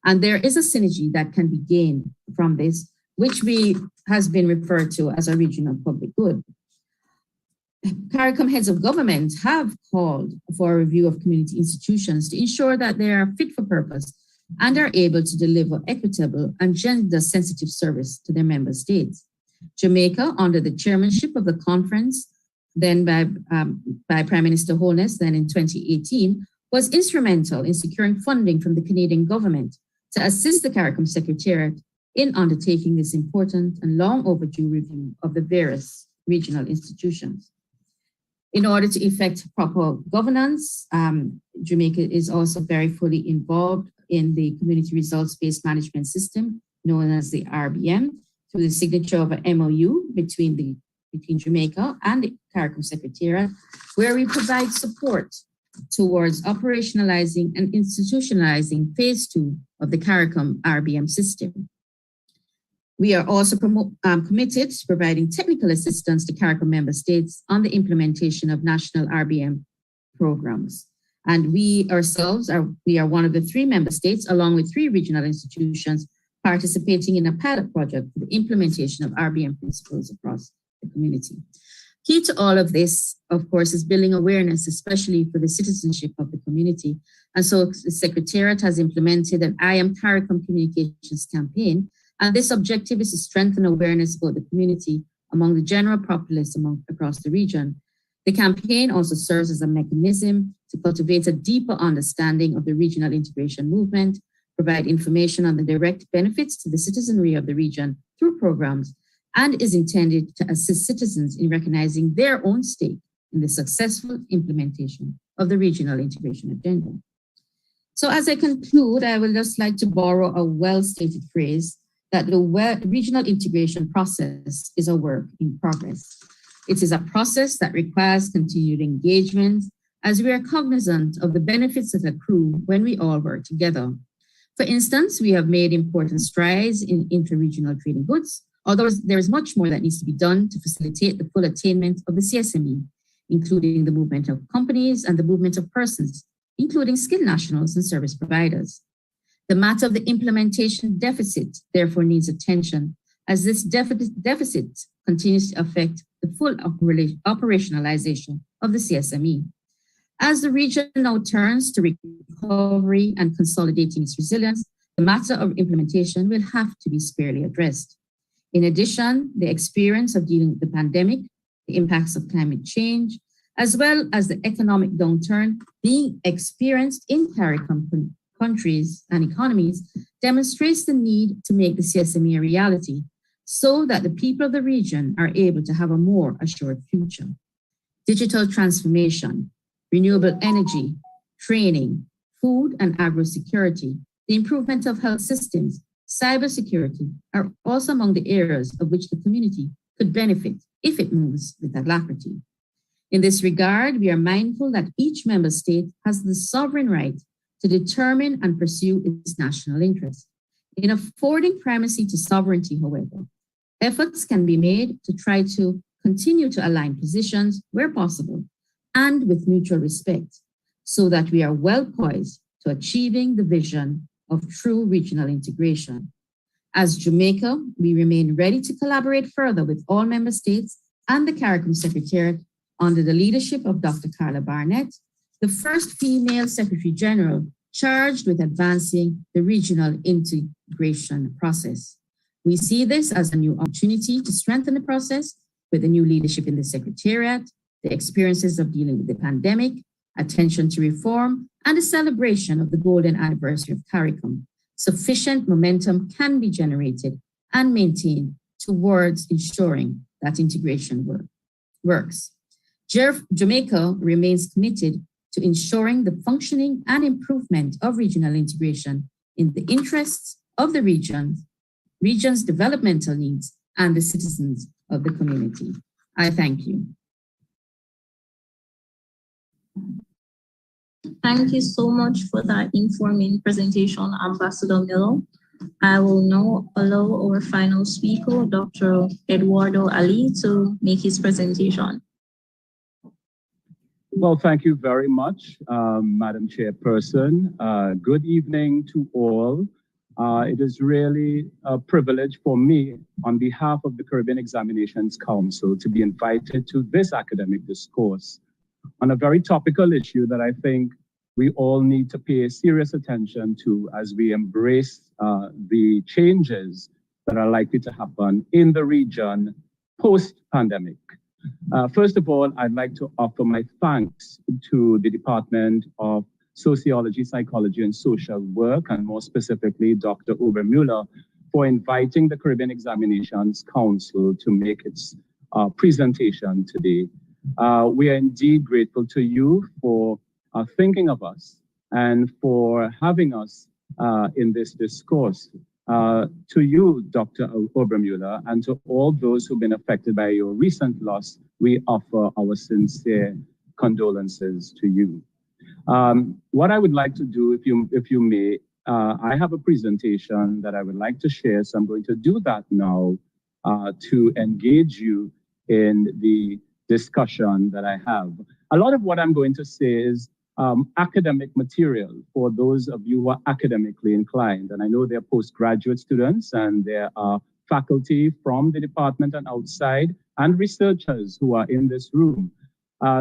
And there is a synergy that can be gained from this, which has been referred to as a regional public good. CARICOM heads of government have called for a review of community institutions to ensure that they are fit for purpose and are able to deliver equitable and gender-sensitive service to their member states. Jamaica, under the chairmanship of the conference, then by Prime Minister Holness, then in 2018, was instrumental in securing funding from the Canadian government to assist the CARICOM Secretariat in undertaking this important and long overdue review of the various regional institutions. In order to effect proper governance, Jamaica is also very fully involved in the Community Results-Based Management System, known as the RBM, through the signature of an MOU between Jamaica and the CARICOM Secretariat, where we provide support towards operationalizing and institutionalizing phase 2 of the CARICOM RBM system. We are also committed to providing technical assistance to CARICOM member states on the implementation of national RBM programs. And we ourselves are one of the 3 member states, along with 3 regional institutions, participating in a pilot project for the implementation of RBM principles across the community. Key to all of this, of course, is building awareness, especially for the citizenship of the community. And so the Secretariat has implemented an I Am CARICOM communications campaign. And this objective is to strengthen awareness about the community among the general populace across the region. The campaign also serves as a mechanism to cultivate a deeper understanding of the regional integration movement, provide information on the direct benefits to the citizenry of the region through programs, and is intended to assist citizens in recognizing their own stake in the successful implementation of the regional integration agenda. So as I conclude, I would just like to borrow a well-stated phrase that the regional integration process is a work in progress. It is a process that requires continued engagement as we are cognizant of the benefits that accrue when we all work together. For instance, we have made important strides in inter-regional trading goods, although there is much more that needs to be done to facilitate the full attainment of the CSME, including the movement of companies and the movement of persons, including skilled nationals and service providers. The matter of the implementation deficit therefore needs attention, as this deficit continues to affect the full operationalization of the CSME. As the region now turns to recovery and consolidating its resilience, the matter of implementation will have to be squarely addressed. In addition, the experience of dealing with the pandemic, the impacts of climate change, as well as the economic downturn being experienced in CARICOM countries and economies demonstrates the need to make the CSME a reality so that the people of the region are able to have a more assured future. Digital transformation, renewable energy, training, food and agro-security, the improvement of health systems, cybersecurity are also among the areas of which the community could benefit if it moves with alacrity. In this regard, we are mindful that each member state has the sovereign right to determine and pursue its national interests. In affording primacy to sovereignty, however, efforts can be made to try to continue to align positions where possible and with mutual respect so that we are well poised to achieving the vision of true regional integration. As Jamaica, we remain ready to collaborate further with all member states and the CARICOM Secretariat under the leadership of Dr. Carla Barnett, the first female Secretary General charged with advancing the regional integration process. We see this as a new opportunity to strengthen the process with the new leadership in the Secretariat, the experiences of dealing with the pandemic, attention to reform, and a celebration of the golden anniversary of CARICOM. Sufficient momentum can be generated and maintained towards ensuring that integration works. Jamaica remains committed to ensuring the functioning and improvement of regional integration in the interests of the region's developmental needs and the citizens of the community. I thank you. Thank you so much for that informing presentation, Ambassador Nello. I will now allow our final speaker, Dr. Eduardo Ali, to make his presentation. Well, thank you very much, Madam Chairperson. Good evening to all. It is really a privilege for me, on behalf of the Caribbean Examinations Council, to be invited to this academic discourse on a very topical issue that I think we all need to pay serious attention to as we embrace the changes that are likely to happen in the region post-pandemic. First of all, I'd like to offer my thanks to the Department of Sociology, Psychology, and Social Work, and more specifically, Dr. Obermuller, for inviting the Caribbean Examinations Council to make its presentation today. We are indeed grateful to you for thinking of us and for having us in this discourse. To you, Dr. Obermuller, and to all those who've been affected by your recent loss, we offer our sincere condolences to you. What I would like to do, if you may, I have a presentation that I would like to share, so I'm going to do that now to engage you in the discussion that I have. A lot of what I'm going to say is academic material for those of you who are academically inclined. And I know there are postgraduate students and there are faculty from the department and outside and researchers who are in this room.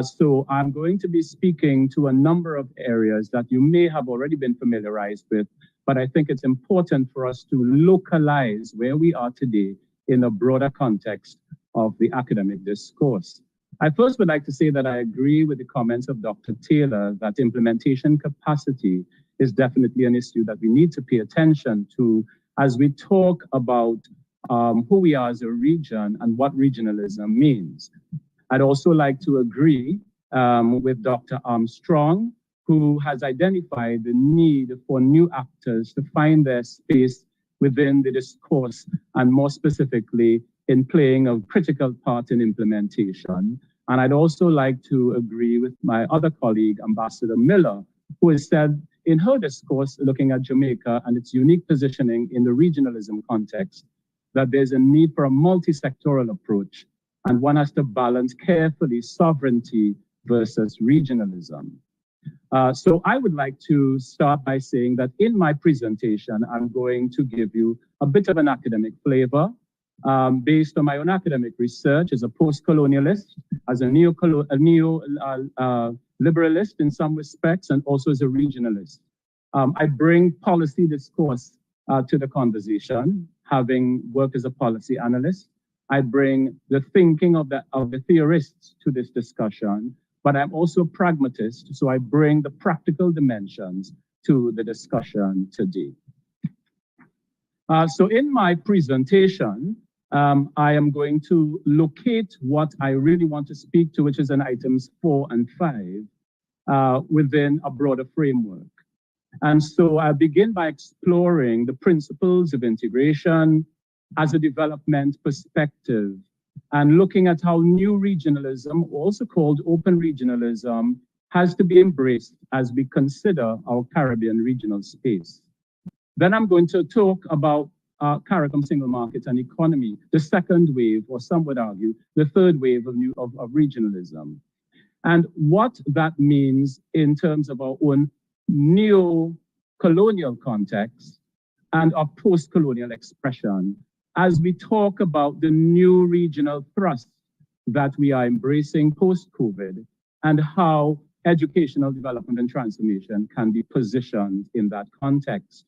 So I'm going to be speaking to a number of areas that you may have already been familiarized with, but I think it's important for us to localize where we are today in a broader context of the academic discourse. I first would like to say that I agree with the comments of Dr. Taylor that implementation capacity is definitely an issue that we need to pay attention to as we talk about who we are as a region and what regionalism means. I'd also like to agree with Dr. Armstrong, who has identified the need for new actors to find their space within the discourse, and more specifically, in playing a critical part in implementation. And I'd also like to agree with my other colleague, Ambassador Miller, who has said in her discourse looking at Jamaica and its unique positioning in the regionalism context, that there's a need for a multi-sectoral approach, and one has to balance carefully sovereignty versus regionalism. So I would like to start by saying that in my presentation, I'm going to give you a bit of an academic flavor based on my own academic research as a post-colonialist, as a neo-liberalist in some respects, and also as a regionalist. I bring policy discourse to the conversation, having worked as a policy analyst. I bring the thinking of the theorists to this discussion, but I'm also a pragmatist, so I bring the practical dimensions to the discussion today. So in my presentation, I am going to locate what I really want to speak to, which is in items 4 and 5, within a broader framework. And so I begin by exploring the principles of integration as a development perspective, and looking at how new regionalism, also called open regionalism, has to be embraced as we consider our Caribbean regional space. Then I'm going to talk about CARICOM single market and economy, the second wave, or some would argue, the third wave of regionalism, and what that means in terms of our own neo-colonial context and our post-colonial expression, as we talk about the new regional thrust that we are embracing post-COVID and how educational development and transformation can be positioned in that context.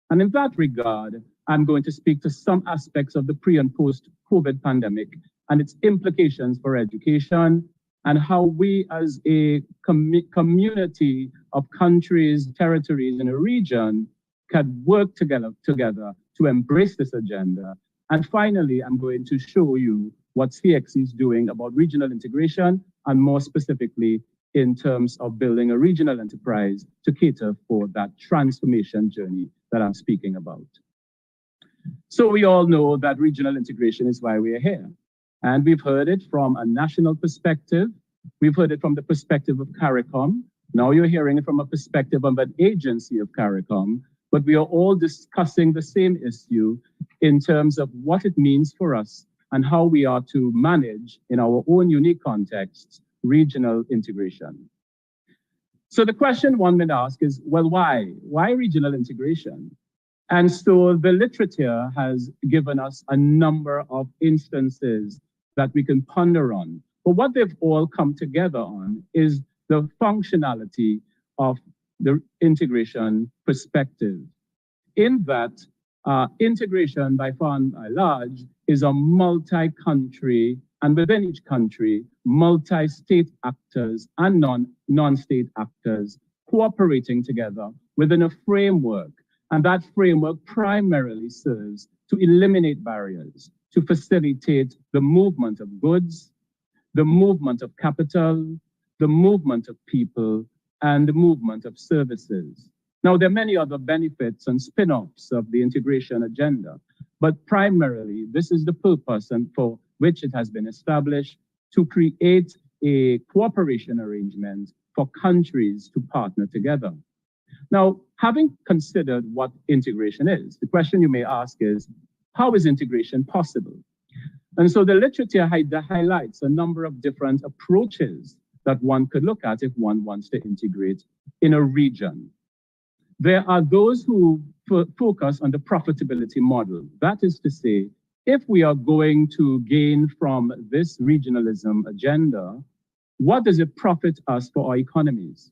And in that regard, I'm going to speak to some aspects of the pre and post-COVID pandemic and its implications for education, and how we as a community of countries, territories in a region can work together to embrace this agenda. And finally, I'm going to show you what CXC is doing about regional integration, and more specifically, in terms of building a regional enterprise to cater for that transformation journey that I'm speaking about. So we all know that regional integration is why we are here. And we've heard it from a national perspective. We've heard it from the perspective of CARICOM. Now you're hearing it from a perspective of an agency of CARICOM, but we are all discussing the same issue in terms of what it means for us and how we are to manage in our own unique contexts regional integration. So the question one may ask is, well, why? Why regional integration? And so the literature has given us a number of instances that we can ponder on. But what they've all come together on is the functionality of the integration perspective. In that, integration by far and by large is a multi-country, and within each country, multi-state actors and non-state actors cooperating together within a framework. And that framework primarily serves to eliminate barriers, to facilitate the movement of goods, the movement of capital, the movement of people, and the movement of services. Now, there are many other benefits and spin-offs of the integration agenda, but primarily this is the purpose and for which it has been established, to create a cooperation arrangement for countries to partner together. Now, having considered what integration is, the question you may ask is, how is integration possible? And so the literature highlights a number of different approaches that one could look at if one wants to integrate in a region. There are those who focus on the profitability model. That is to say, if we are going to gain from this regionalism agenda, what does it profit us for our economies?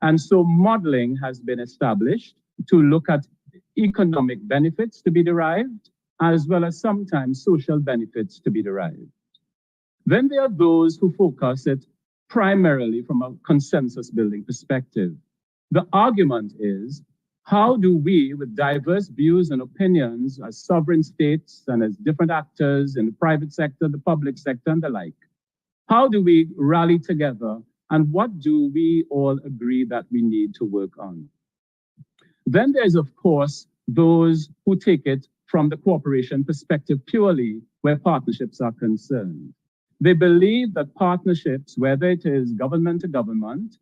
And so modeling has been established to look at economic benefits to be derived, as well as sometimes social benefits to be derived. Then there are those who focus it primarily from a consensus building perspective. The argument is, how do we, with diverse views and opinions as sovereign states and as different actors in the private sector, the public sector, and the like, how do we rally together, and what do we all agree that we need to work on? Then there's, of course, those who take it from the cooperation perspective purely where partnerships are concerned. They believe that partnerships, whether it is government to government,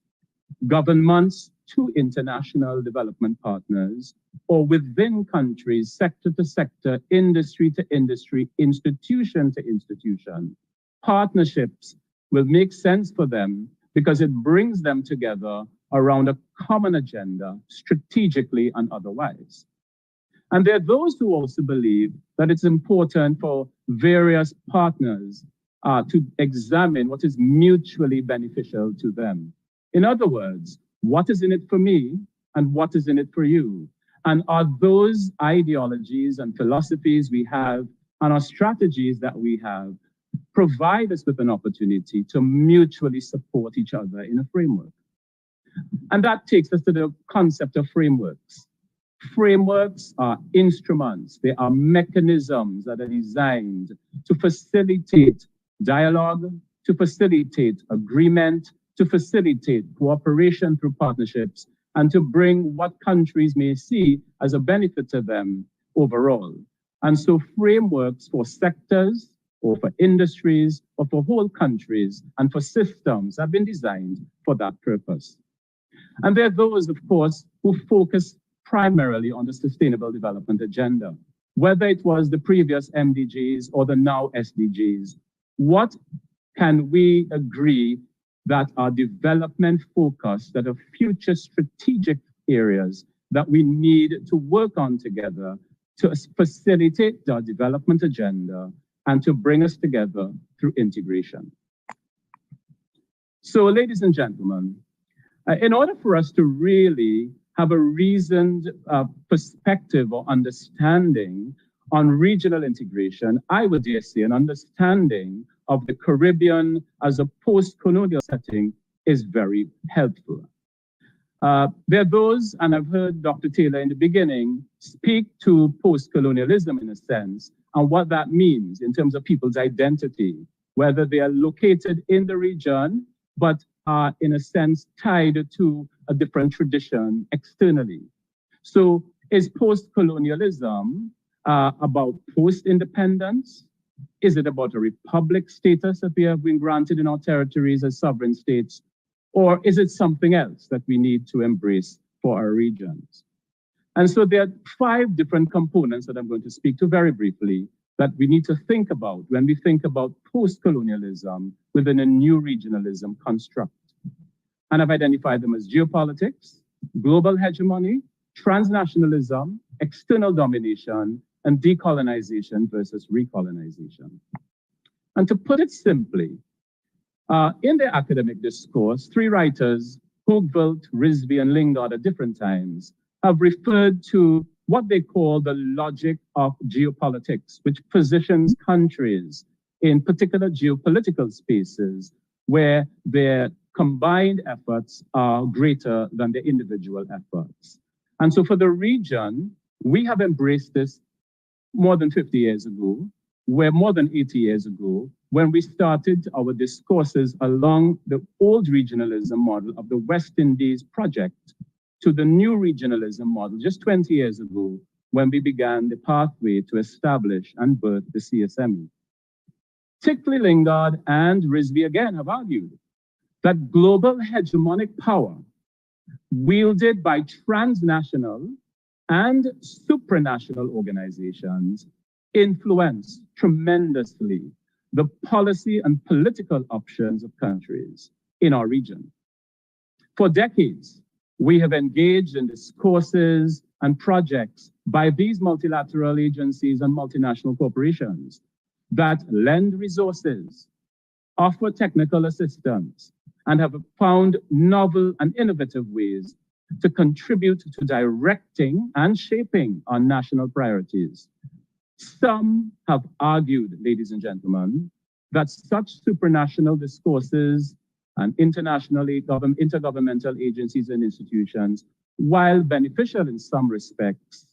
governments to international development partners, or within countries, sector to sector, industry to industry, institution to institution, partnerships will make sense for them because it brings them together around a common agenda, strategically and otherwise. And there are those who also believe that it's important for various partners to examine what is mutually beneficial to them. In other words, what is in it for me and what is in it for you? And are those ideologies and philosophies we have and our strategies that we have provide us with an opportunity to mutually support each other in a framework? And that takes us to the concept of frameworks. Frameworks are instruments, they are mechanisms that are designed to facilitate dialogue, to facilitate agreement, to facilitate cooperation through partnerships, and to bring what countries may see as a benefit to them overall. And so frameworks for sectors, or for industries, or for whole countries, and for systems have been designed for that purpose. And there are those, of course, who focus primarily on the Sustainable Development Agenda, whether it was the previous MDGs or the now SDGs. What can we agree that are development focused, that are future strategic areas that we need to work on together to facilitate our development agenda and to bring us together through integration? So, ladies and gentlemen, in order for us to really have a reasoned perspective or understanding on regional integration, I would dare say an understanding of the Caribbean as a post-colonial setting is very helpful. There are those, and I've heard Dr. Taylor in the beginning speak to post-colonialism in a sense, and what that means in terms of people's identity, whether they are located in the region, but are in a sense tied to a different tradition externally. So is post-colonialism about post-independence? Is it about a republic status that we have been granted in our territories as sovereign states? Or is it something else that we need to embrace for our regions? And so there are 5 different components that I'm going to speak to very briefly that we need to think about when we think about post-colonialism within a new regionalism construct. And I've identified them as geopolitics, global hegemony, transnationalism, external domination, and decolonization versus recolonization. And to put it simply, in their academic discourse, three writers, Hoogveld, Rizvi, and Lingard at different times, have referred to what they call the logic of geopolitics, which positions countries in particular geopolitical spaces where their combined efforts are greater than their individual efforts. And so for the region, we have embraced this more than 50 years ago, where more than 80 years ago, when we started our discourses along the old regionalism model of the West Indies project to the new regionalism model just 20 years ago, when we began the pathway to establish and birth the CSME. Particularly Lingard and Rizvi again have argued that global hegemonic power wielded by transnational and supranational organizations influence tremendously the policy and political options of countries in our region. For decades, we have engaged in discourses and projects by these multilateral agencies and multinational corporations that lend resources, offer technical assistance, and have found novel and innovative ways to contribute to directing and shaping our national priorities. Some have argued, ladies and gentlemen, that such supranational discourses and intergovernmental agencies and institutions, while beneficial in some respects,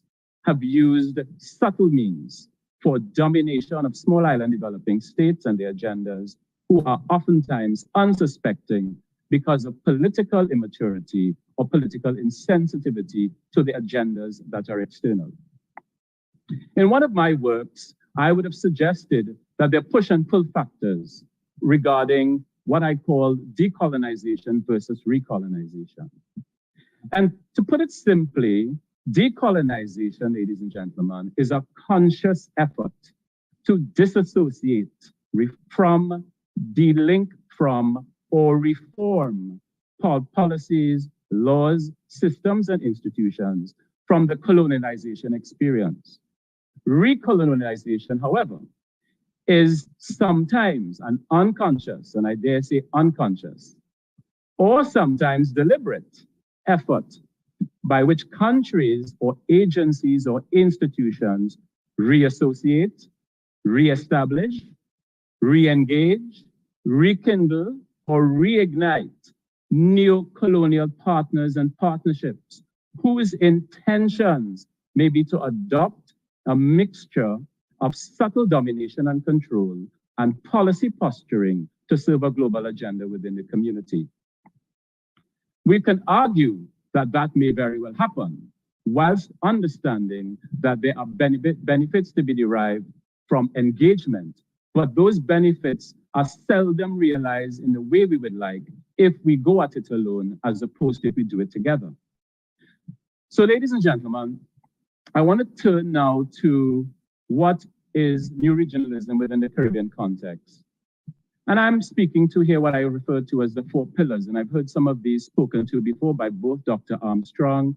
have used subtle means for domination of small island developing states and their agendas, who are oftentimes unsuspecting because of political immaturity or political insensitivity to the agendas that are external. In one of my works, I would have suggested that there are push and pull factors regarding what I call decolonization versus recolonization. And to put it simply, decolonization, ladies and gentlemen, is a conscious effort to disassociate from, delink from, or reform policies, laws, systems, and institutions from the colonialization experience. Recolonization, however, is sometimes an unconscious, and I dare say unconscious, or sometimes deliberate effort by which countries or agencies or institutions reassociate, reestablish, re-engage, rekindle, or reignite neo-colonial partners and partnerships whose intentions may be to adopt a mixture of subtle domination and control and policy posturing to serve a global agenda within the community. We can argue that that may very well happen, whilst understanding that there are benefits to be derived from engagement, but those benefits are seldom realized in the way we would like if we go at it alone, as opposed to if we do it together. So, ladies and gentlemen, I want to turn now to what is new regionalism within the Caribbean context. And I'm speaking to here what I refer to as the four pillars, and I've heard some of these spoken to before by both Dr. Armstrong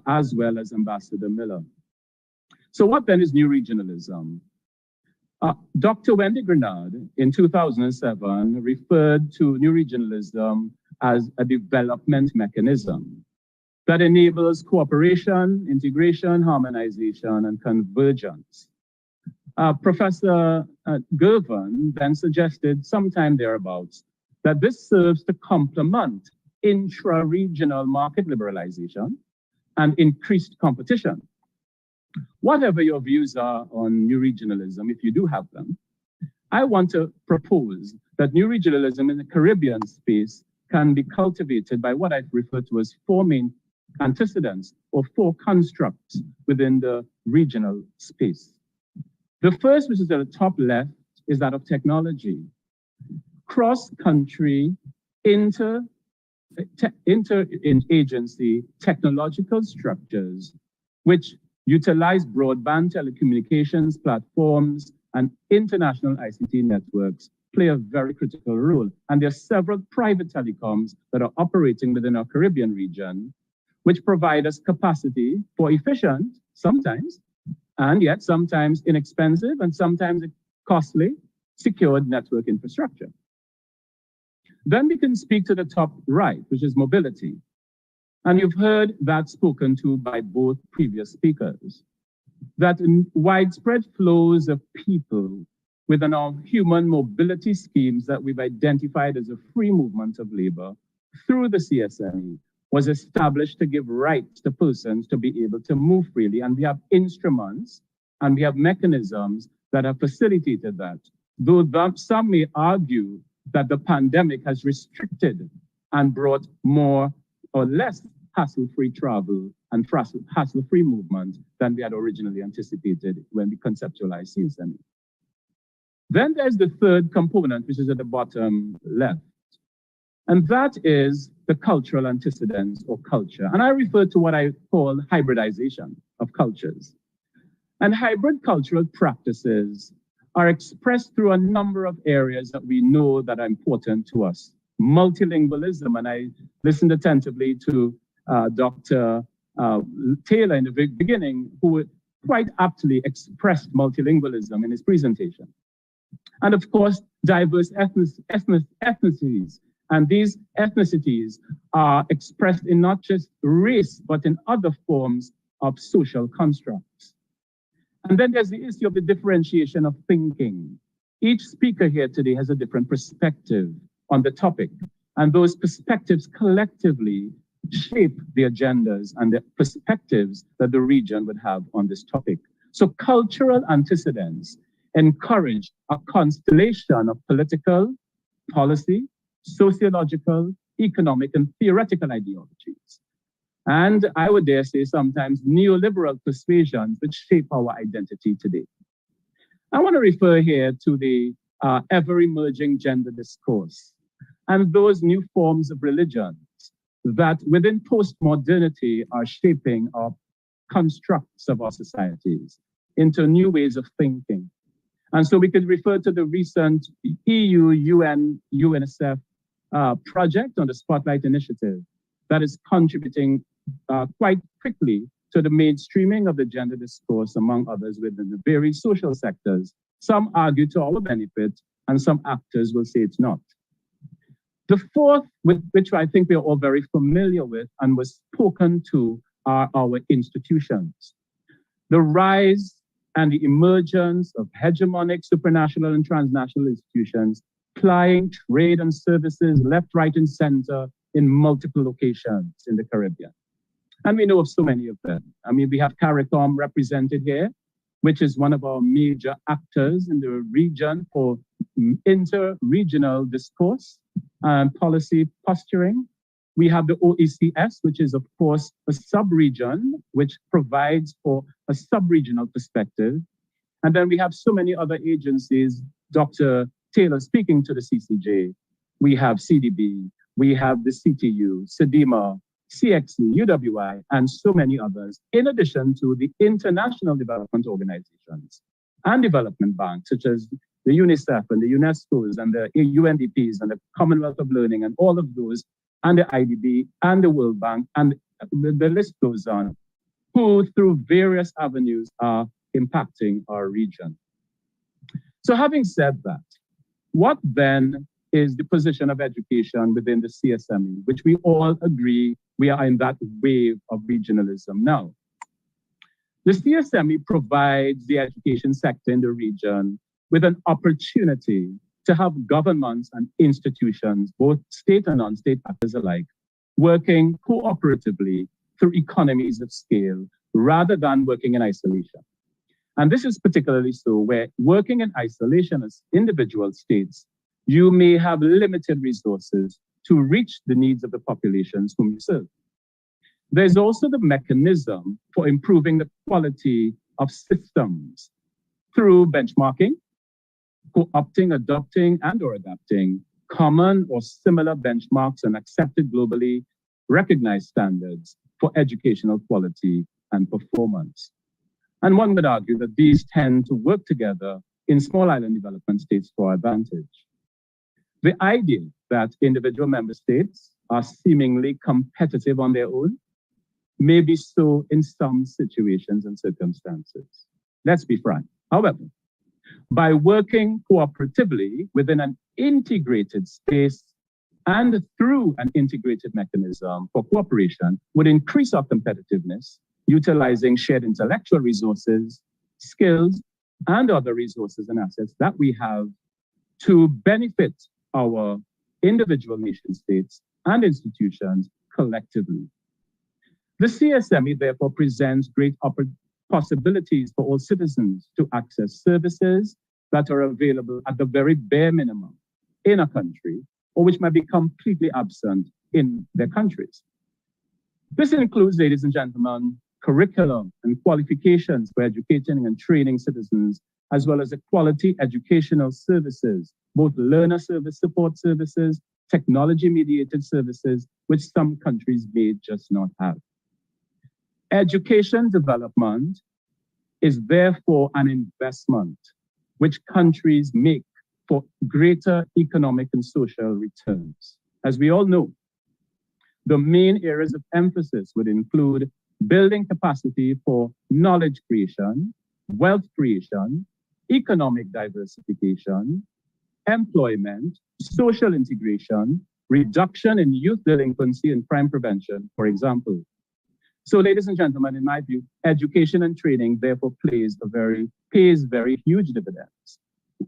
as well as Ambassador Miller. So what then is new regionalism? Dr. Wendy Grenard in 2007 referred to new regionalism as a development mechanism that enables cooperation, integration, harmonization, and convergence. Professor Gervin then suggested sometime thereabouts that this serves to complement intra-regional market liberalization and increased competition. Whatever your views are on new regionalism, if you do have them, I want to propose that new regionalism in the Caribbean space can be cultivated by what I've referred to as four main antecedents or four constructs within the regional space. The first, which is at the top left, is that of technology. Cross-country, inter-agency technological structures which utilize broadband telecommunications platforms and international ICT networks play a very critical role. And there are several private telecoms that are operating within our Caribbean region, which provide us capacity for efficient sometimes, and yet sometimes inexpensive and sometimes costly secured network infrastructure. Then we can speak to the top right, which is mobility. And you've heard that spoken to by both previous speakers, that widespread flows of people within our human mobility schemes that we've identified as a free movement of labor through the CSME was established to give rights to persons to be able to move freely. And we have instruments and we have mechanisms that have facilitated that. Though some may argue that the pandemic has restricted and brought more or less hassle-free travel and hassle-free movement than we had originally anticipated when we conceptualized CSME. Then there's the third component, which is at the bottom left. And that is the cultural antecedents or culture. And I refer to what I call hybridization of cultures. And hybrid cultural practices are expressed through a number of areas that we know that are important to us. Multilingualism, and I listened attentively to Dr. Taylor in the beginning, who quite aptly expressed multilingualism in his presentation. And of course, diverse ethnicities. And these ethnicities are expressed in not just race, but in other forms of social constructs. And then there's the issue of the differentiation of thinking. Each speaker here today has a different perspective on the topic. And those perspectives collectively shape the agendas and the perspectives that the region would have on this topic. So cultural antecedents encourage a constellation of political, policy, sociological, economic, and theoretical ideologies. And I would dare say sometimes neoliberal persuasions which shape our identity today. I want to refer here to the ever-emerging gender discourse and those new forms of religions that within postmodernity are shaping our constructs of our societies into new ways of thinking. And so we could refer to the recent EU, UN, UNICEF project on the Spotlight Initiative that is contributing quite quickly to the mainstreaming of the gender discourse, among others, within the various social sectors. Some argue to our benefit, and some actors will say it's not. The fourth, which I think we are all very familiar with and was spoken to, are our institutions. The rise and the emergence of hegemonic supranational and transnational institutions plying trade and services left, right, and center in multiple locations in the Caribbean. And we know of so many of them. I mean, we have CARICOM represented here, which is one of our major actors in the region for inter-regional discourse and policy posturing. We have the OECS, which is, of course, a sub-region, which provides for a sub-regional perspective. And then we have so many other agencies, Dr. Taylor speaking to the CCJ. We have CDB, we have the CTU, SEDIMA, CXE, UWI, and so many others, in addition to the international development organizations and development banks, such as the UNICEF and the UNESCOs and the UNDPs and the Commonwealth of Learning and all of those, and the IDB and the World Bank, and the list goes on, who through various avenues are impacting our region. So having said that, what then is the position of education within the CSME, which we all agree we are in that wave of regionalism now? The CSME provides the education sector in the region with an opportunity to have governments and institutions, both state and non-state actors alike, working cooperatively through economies of scale rather than working in isolation. And this is particularly so where working in isolation as individual states, you may have limited resources to reach the needs of the populations whom you serve. There's also the mechanism for improving the quality of systems through benchmarking, co-opting, adopting, and/or adapting common or similar benchmarks and accepted globally recognized standards for educational quality and performance. And one would argue that these tend to work together in small island development states for our advantage. The idea that individual member states are seemingly competitive on their own may be so in some situations and circumstances. Let's be frank. However, by working cooperatively within an integrated space and through an integrated mechanism for cooperation would increase our competitiveness, utilizing shared intellectual resources, skills, and other resources and assets that we have to benefit our individual nation states and institutions collectively. The CSME therefore presents great possibilities for all citizens to access services that are available at the very bare minimum in a country, or which might be completely absent in their countries. This includes, ladies and gentlemen, curriculum and qualifications for educating and training citizens, as well as quality educational services, both learner service support services, technology-mediated services, which some countries may just not have. Education development is therefore an investment which countries make for greater economic and social returns. As we all know, the main areas of emphasis would include building capacity for knowledge creation, wealth creation, economic diversification, employment, social integration, reduction in youth delinquency and crime prevention, for example. So, ladies and gentlemen, in my view, education and training therefore pays very huge dividends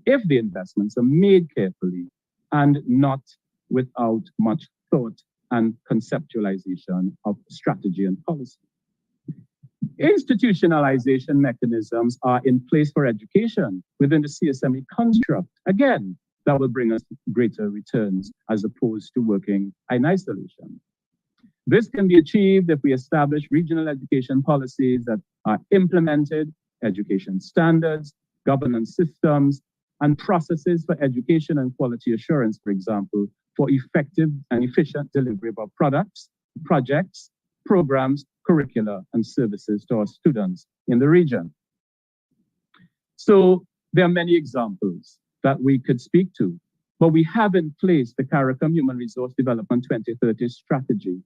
if the investments are made carefully and not without much thought and conceptualization of strategy and policy. Institutionalization mechanisms are in place for education within the CSME construct. Again, that will bring us greater returns as opposed to working in isolation. This can be achieved if we establish regional education policies that are implemented, education standards, governance systems, and processes for education and quality assurance, for example, for effective and efficient delivery of our products, projects, programs, curricula, and services to our students in the region. So there are many examples that we could speak to, but we have in place the CARICOM Human Resource Development 2030 strategy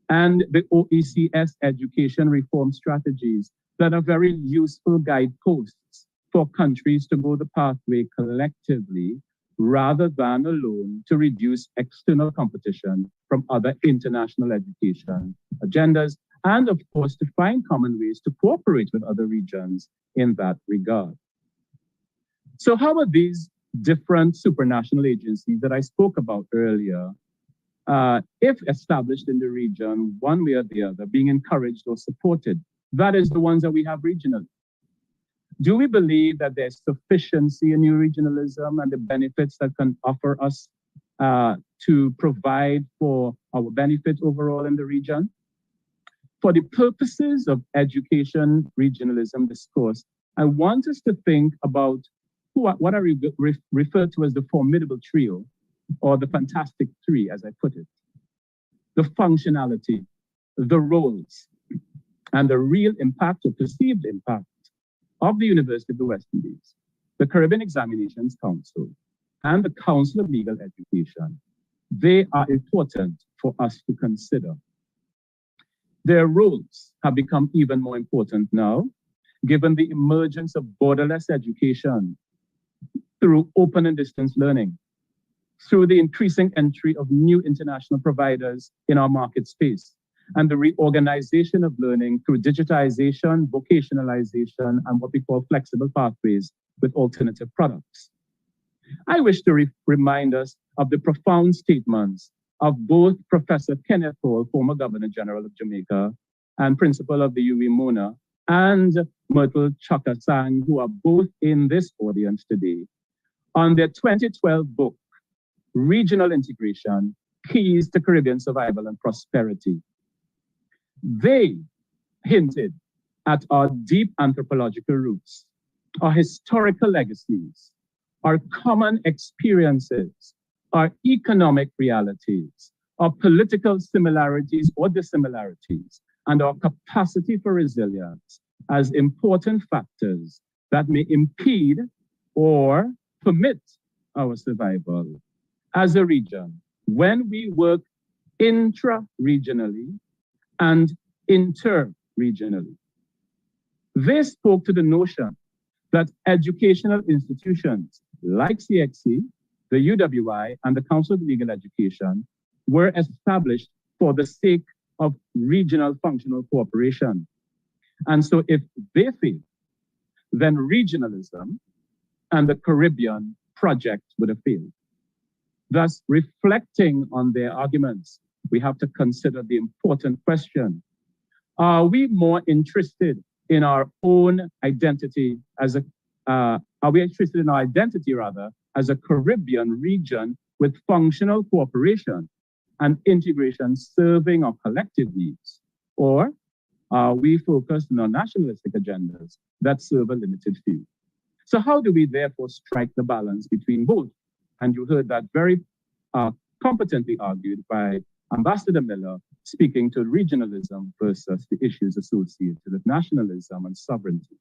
and the OECS education reform strategies that are very useful guideposts for countries to go the pathway collectively rather than alone to reduce external competition from other international education agendas, and of course to find common ways to cooperate with other regions in that regard. So how are these different supranational agencies that I spoke about earlier, if established in the region, one way or the other, being encouraged or supported? That is the ones that we have regionally. Do we believe that there's sufficiency in new regionalism and the benefits that can offer us to provide for our benefit overall in the region? For the purposes of education regionalism discourse, I want us to think about what I refer to as the formidable trio, or the fantastic three, as I put it. The functionality, the roles, and the real impact or perceived impact of the University of the West Indies, the Caribbean Examinations Council, and the Council of Legal Education. They are important for us to consider. Their roles have become even more important now, given the emergence of borderless education through open and distance learning, through the increasing entry of new international providers in our market space, and the reorganization of learning through digitization, vocationalization, and what we call flexible pathways with alternative products. I wish to remind us of the profound statements of both Professor Kenneth Hall, former Governor General of Jamaica and principal of the UWI Mona, and Myrtle Chakasang, who are both in this audience today, on their 2012 book, Regional Integration, Keys to Caribbean Survival and Prosperity. They hinted at our deep anthropological roots, our historical legacies, our common experiences, our economic realities, our political similarities or dissimilarities, and our capacity for resilience as important factors that may impede or permit our survival as a region when we work intra-regionally and inter-regionally. They spoke to the notion that educational institutions like CXC, the UWI, and the Council of Legal Education were established for the sake of regional functional cooperation. And so if they fail, then regionalism and the Caribbean project would have failed. Thus, reflecting on their arguments, we have to consider the important question: are we more interested in our own identity as a, are we interested in our identity rather as a Caribbean region with functional cooperation and integration serving our collective needs? Or are we focused on our nationalistic agendas that serve a limited few? So how do we therefore strike the balance between both? And you heard that very competently argued by Ambassador Miller, speaking to regionalism versus the issues associated with nationalism and sovereignty.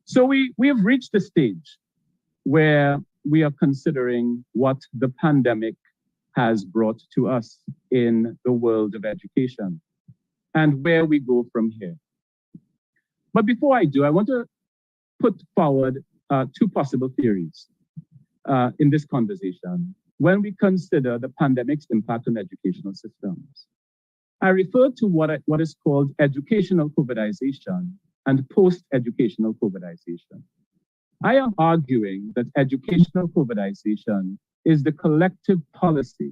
So we have reached a stage where we are considering what the pandemic has brought to us in the world of education and where we go from here. But before I do, I want to put forward two possible theories in this conversation when we consider the pandemic's impact on educational systems. I refer to what is called educational COVIDization and post-educational COVIDization. I am arguing that educational COVIDization is the collective policy,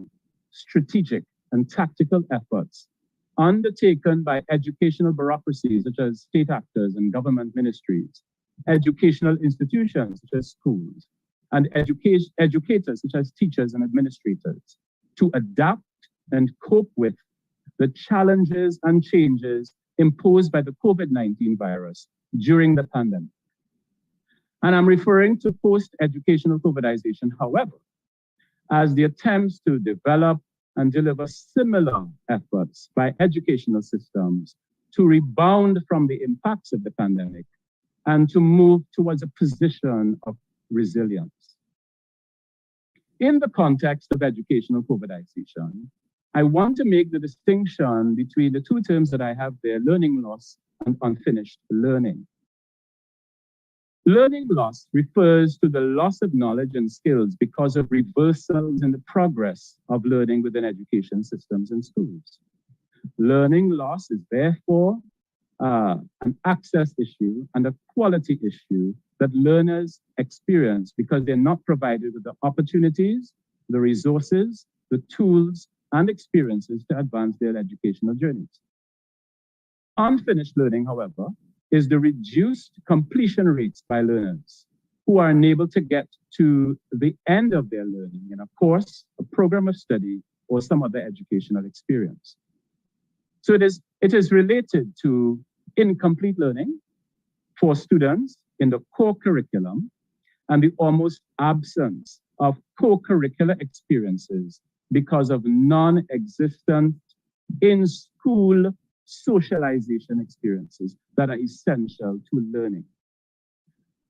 strategic, and tactical efforts undertaken by educational bureaucracies such as state actors and government ministries, educational institutions such as schools, and educators such as teachers and administrators to adapt and cope with the challenges and changes imposed by the COVID-19 virus during the pandemic. And I'm referring to post-educational COVIDization, however, as the attempts to develop and deliver similar efforts by educational systems to rebound from the impacts of the pandemic and to move towards a position of resilience. In the context of educational COVIDization, I want to make the distinction between the two terms that I have there, learning loss and unfinished learning. Learning loss refers to the loss of knowledge and skills because of reversals in the progress of learning within education systems and schools. Learning loss is therefore an access issue and a quality issue that learners experience because they're not provided with the opportunities, the resources, the tools, and experiences to advance their educational journeys. Unfinished learning, however, is the reduced completion rates by learners who are unable to get to the end of their learning in a course, a program of study, or some other educational experience. So it is related to incomplete learning for students in the core curriculum and the almost absence of co-curricular experiences because of non-existent in-school socialization experiences that are essential to learning.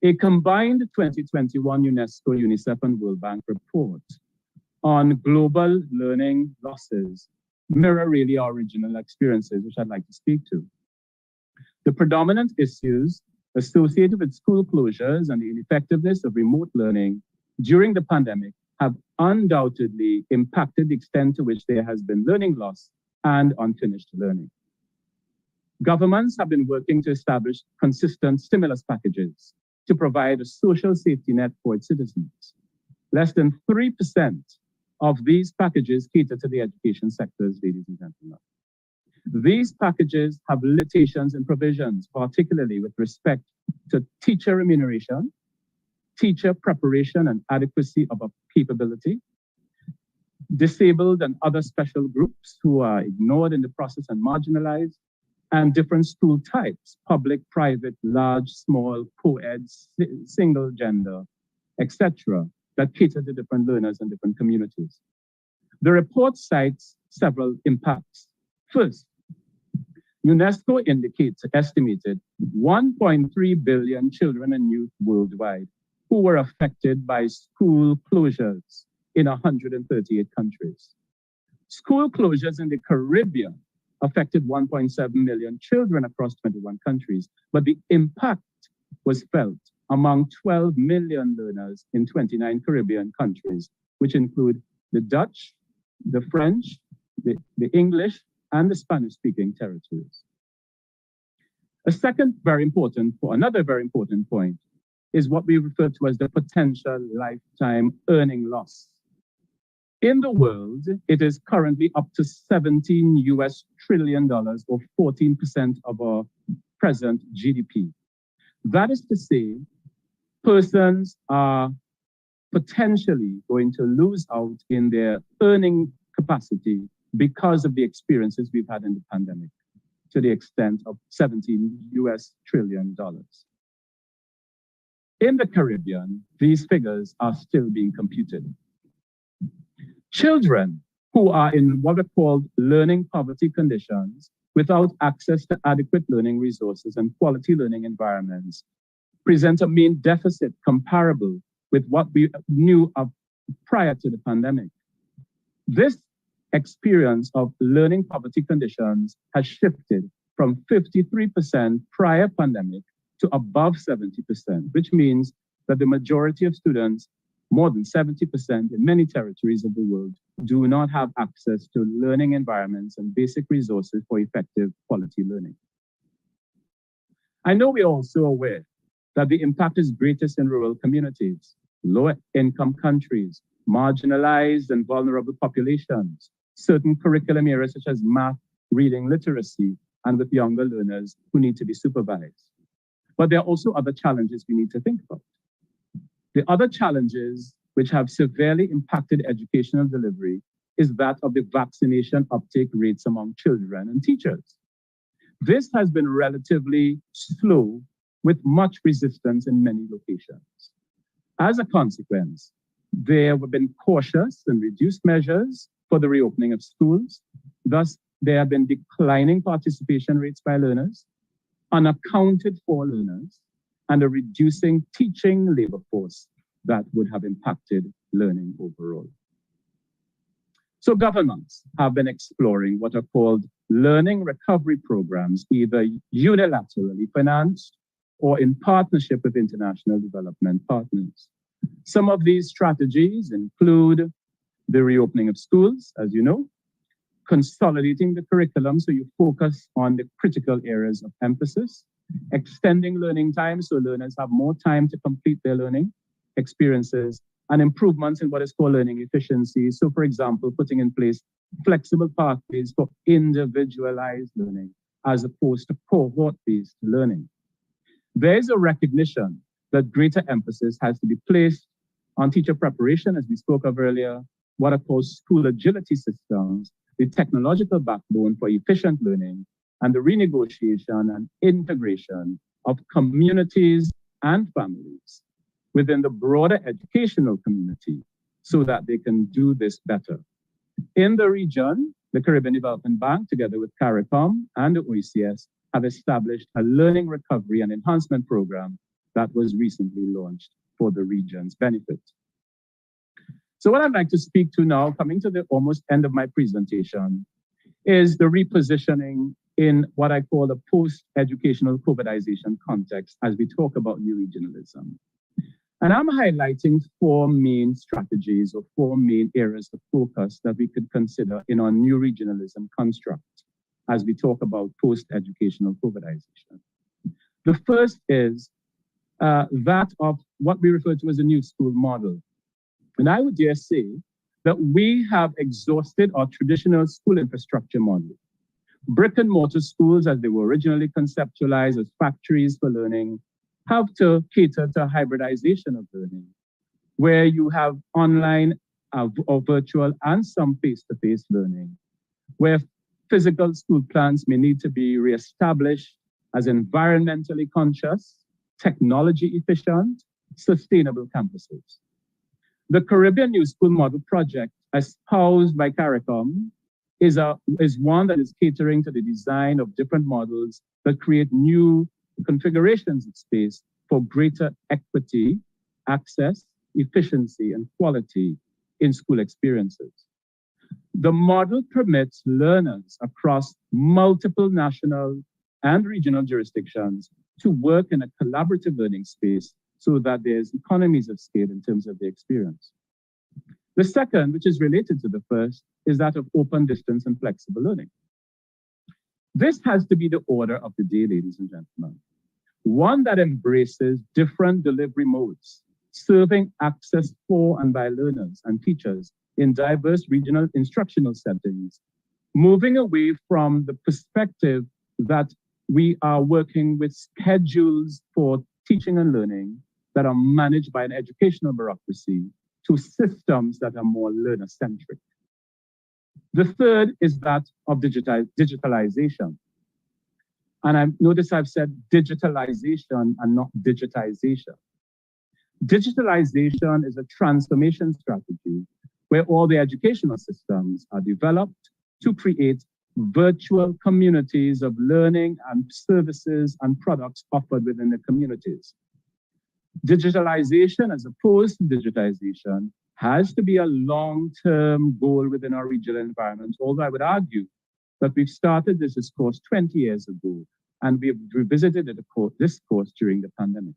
A combined 2021 UNESCO, UNICEF, and World Bank report on global learning losses mirror really our original experiences, which I'd like to speak to. The predominant issues associated with school closures and the ineffectiveness of remote learning during the pandemic have undoubtedly impacted the extent to which there has been learning loss and unfinished learning. Governments have been working to establish consistent stimulus packages to provide a social safety net for its citizens. Less than 3% of these packages cater to the education sectors, ladies and gentlemen. These packages have limitations and provisions, particularly with respect to teacher remuneration, teacher preparation and adequacy of capability, disabled and other special groups who are ignored in the process and marginalized, and different school types, public, private, large, small, co-ed, single gender, etc., that cater to different learners and different communities. The report cites several impacts. First, UNESCO estimated 1.3 billion children and youth worldwide who were affected by school closures in 138 countries. School closures in the Caribbean affected 1.7 million children across 21 countries, but the impact was felt among 12 million learners in 29 Caribbean countries, which include the Dutch, the French, the English, and the Spanish-speaking territories. Another very important point is what we refer to as the potential lifetime earning loss. In the world, it is currently up to $17 trillion, or 14% of our present GDP. That is to say, persons are potentially going to lose out in their earning capacity because of the experiences we've had in the pandemic, to the extent of $17 trillion. In the Caribbean, these figures are still being computed. Children who are in what are called learning poverty conditions without access to adequate learning resources and quality learning environments present a mean deficit comparable with what we knew of prior to the pandemic. This experience of learning poverty conditions has shifted from 53% prior pandemic to above 70%, which means that the majority of students, more than 70% in many territories of the world, do not have access to learning environments and basic resources for effective quality learning. I know we're also aware that the impact is greatest in rural communities, low-income countries, marginalized and vulnerable populations, certain curriculum areas such as math, reading, literacy, and with younger learners who need to be supervised. But there are also other challenges we need to think about. The other challenges which have severely impacted educational delivery is that of the vaccination uptake rates among children and teachers. This has been relatively slow with much resistance in many locations. As a consequence, there have been cautious and reduced measures for the reopening of schools. Thus, there have been declining participation rates by learners, unaccounted for learners, and a reducing teaching labor force that would have impacted learning overall. So governments have been exploring what are called learning recovery programs, either unilaterally financed or in partnership with international development partners. Some of these strategies include the reopening of schools, as you know, consolidating the curriculum so you focus on the critical areas of emphasis, extending learning time so learners have more time to complete their learning experiences, and improvements in what is called learning efficiency. So, for example, putting in place flexible pathways for individualized learning as opposed to cohort-based learning. There is a recognition that greater emphasis has to be placed on teacher preparation, as we spoke of earlier, what are called school agility systems, the technological backbone for efficient learning, and the renegotiation and integration of communities and families within the broader educational community so that they can do this better. In the region, the Caribbean Development Bank, together with CARICOM and the OECS, have established a learning recovery and enhancement program that was recently launched for the region's benefit. So what I'd like to speak to now, coming to the almost end of my presentation, is the repositioning in what I call the post-educational COVIDization context as we talk about new regionalism. And I'm highlighting four main strategies or four main areas of focus that we could consider in our new regionalism construct as we talk about post-educational COVIDization. The first is that of what we refer to as a new school model. And I would dare say that we have exhausted our traditional school infrastructure model. Brick and mortar schools, as they were originally conceptualized as factories for learning, have to cater to a hybridization of learning, where you have online or virtual and some face-to-face learning, where physical school plans may need to be reestablished as environmentally conscious, technology efficient, sustainable campuses. The Caribbean New School Model Project, espoused by CARICOM, is one that is catering to the design of different models that create new configurations of space for greater equity, access, efficiency, and quality in school experiences. The model permits learners across multiple national and regional jurisdictions to work in a collaborative learning space so that there's economies of scale in terms of the experience. The second, which is related to the first, is that of open distance and flexible learning. This has to be the order of the day, ladies and gentlemen. One that embraces different delivery modes, serving access for and by learners and teachers in diverse regional instructional settings, moving away from the perspective that we are working with schedules for teaching and learning that are managed by an educational bureaucracy to systems that are more learner-centric. The third is that of digitalization. And I notice I've said digitalization and not digitization. Digitalization is a transformation strategy where all the educational systems are developed to create virtual communities of learning and services and products offered within the communities. Digitalization, as opposed to digitization, has to be a long-term goal within our regional environment, although I would argue that we've started this course 20 years ago, and we've revisited this course during the pandemic.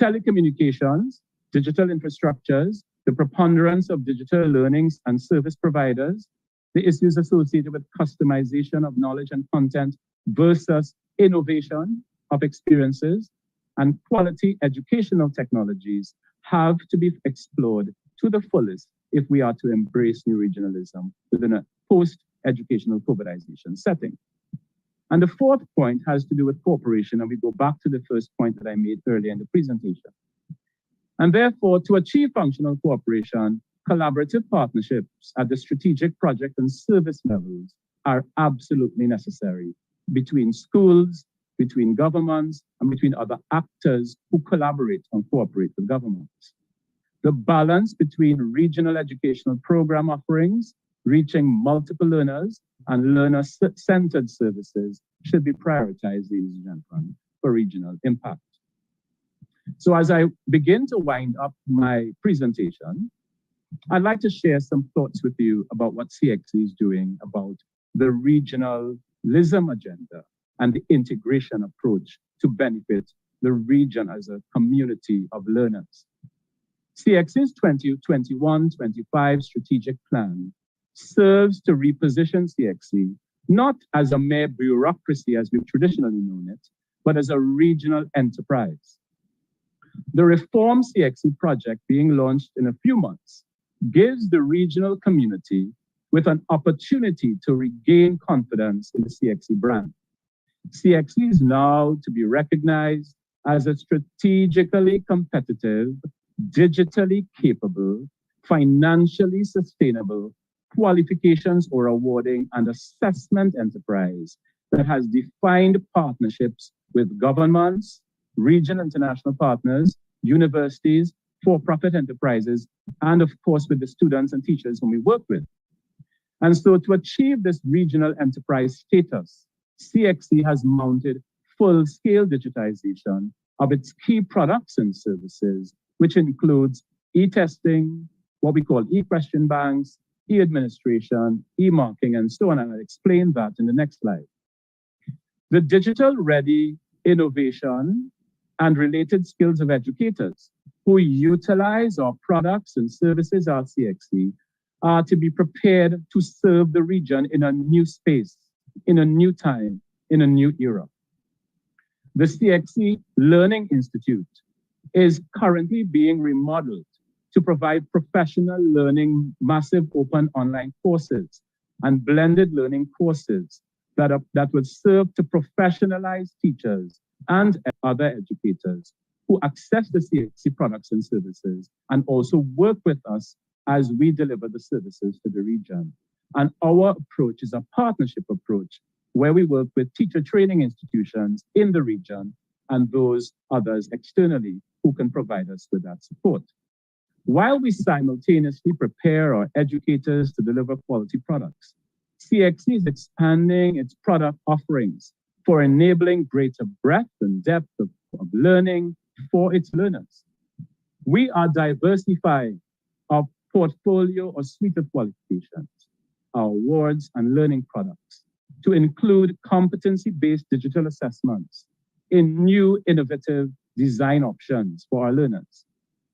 Telecommunications, digital infrastructures, the preponderance of digital learnings and service providers, the issues associated with customization of knowledge and content versus innovation of experiences, and quality educational technologies have to be explored to the fullest if we are to embrace new regionalism within a post-educational COVIDization setting. And the fourth point has to do with cooperation, and we go back to the first point that I made earlier in the presentation. And therefore, to achieve functional cooperation, collaborative partnerships at the strategic project and service levels are absolutely necessary between schools, between governments, and between other actors who collaborate and cooperate with governments. The balance between regional educational program offerings, reaching multiple learners, and learner-centered services should be prioritized, ladies and gentlemen, for regional impact. So as I begin to wind up my presentation, I'd like to share some thoughts with you about what CXE is doing about the regionalism agenda and the integration approach to benefit the region as a community of learners. CXE's 2021-25 strategic plan serves to reposition CXE not as a mere bureaucracy as we've traditionally known it, but as a regional enterprise. The Reform CXE project being launched in a few months gives the regional community with an opportunity to regain confidence in the CXE brand. CXE is now to be recognized as a strategically competitive, digitally capable, financially sustainable, qualifications or awarding and assessment enterprise that has defined partnerships with governments, regional international partners, universities, for-profit enterprises, and of course with the students and teachers whom we work with. And so to achieve this regional enterprise status, CXE has mounted full-scale digitization of its key products and services, which includes e-testing, what we call e-question banks, e-administration, e-marking, and so on. And I'll explain that in the next slide. The digital-ready innovation and related skills of educators who utilize our products and services at CXE are to be prepared to serve the region in a new space, in a new time, in a new era. The CXE Learning Institute is currently being remodeled to provide professional learning, massive open online courses and blended learning courses that would serve to professionalize teachers and other educators who access the CXE products and services and also work with us as we deliver the services to the region. And our approach is a partnership approach where we work with teacher training institutions in the region and those others externally who can provide us with that support. While we simultaneously prepare our educators to deliver quality products, CXE is expanding its product offerings for enabling greater breadth and depth of learning for its learners. We are diversifying our portfolio or suite of qualifications our awards and learning products to include competency-based digital assessments in new innovative design options for our learners.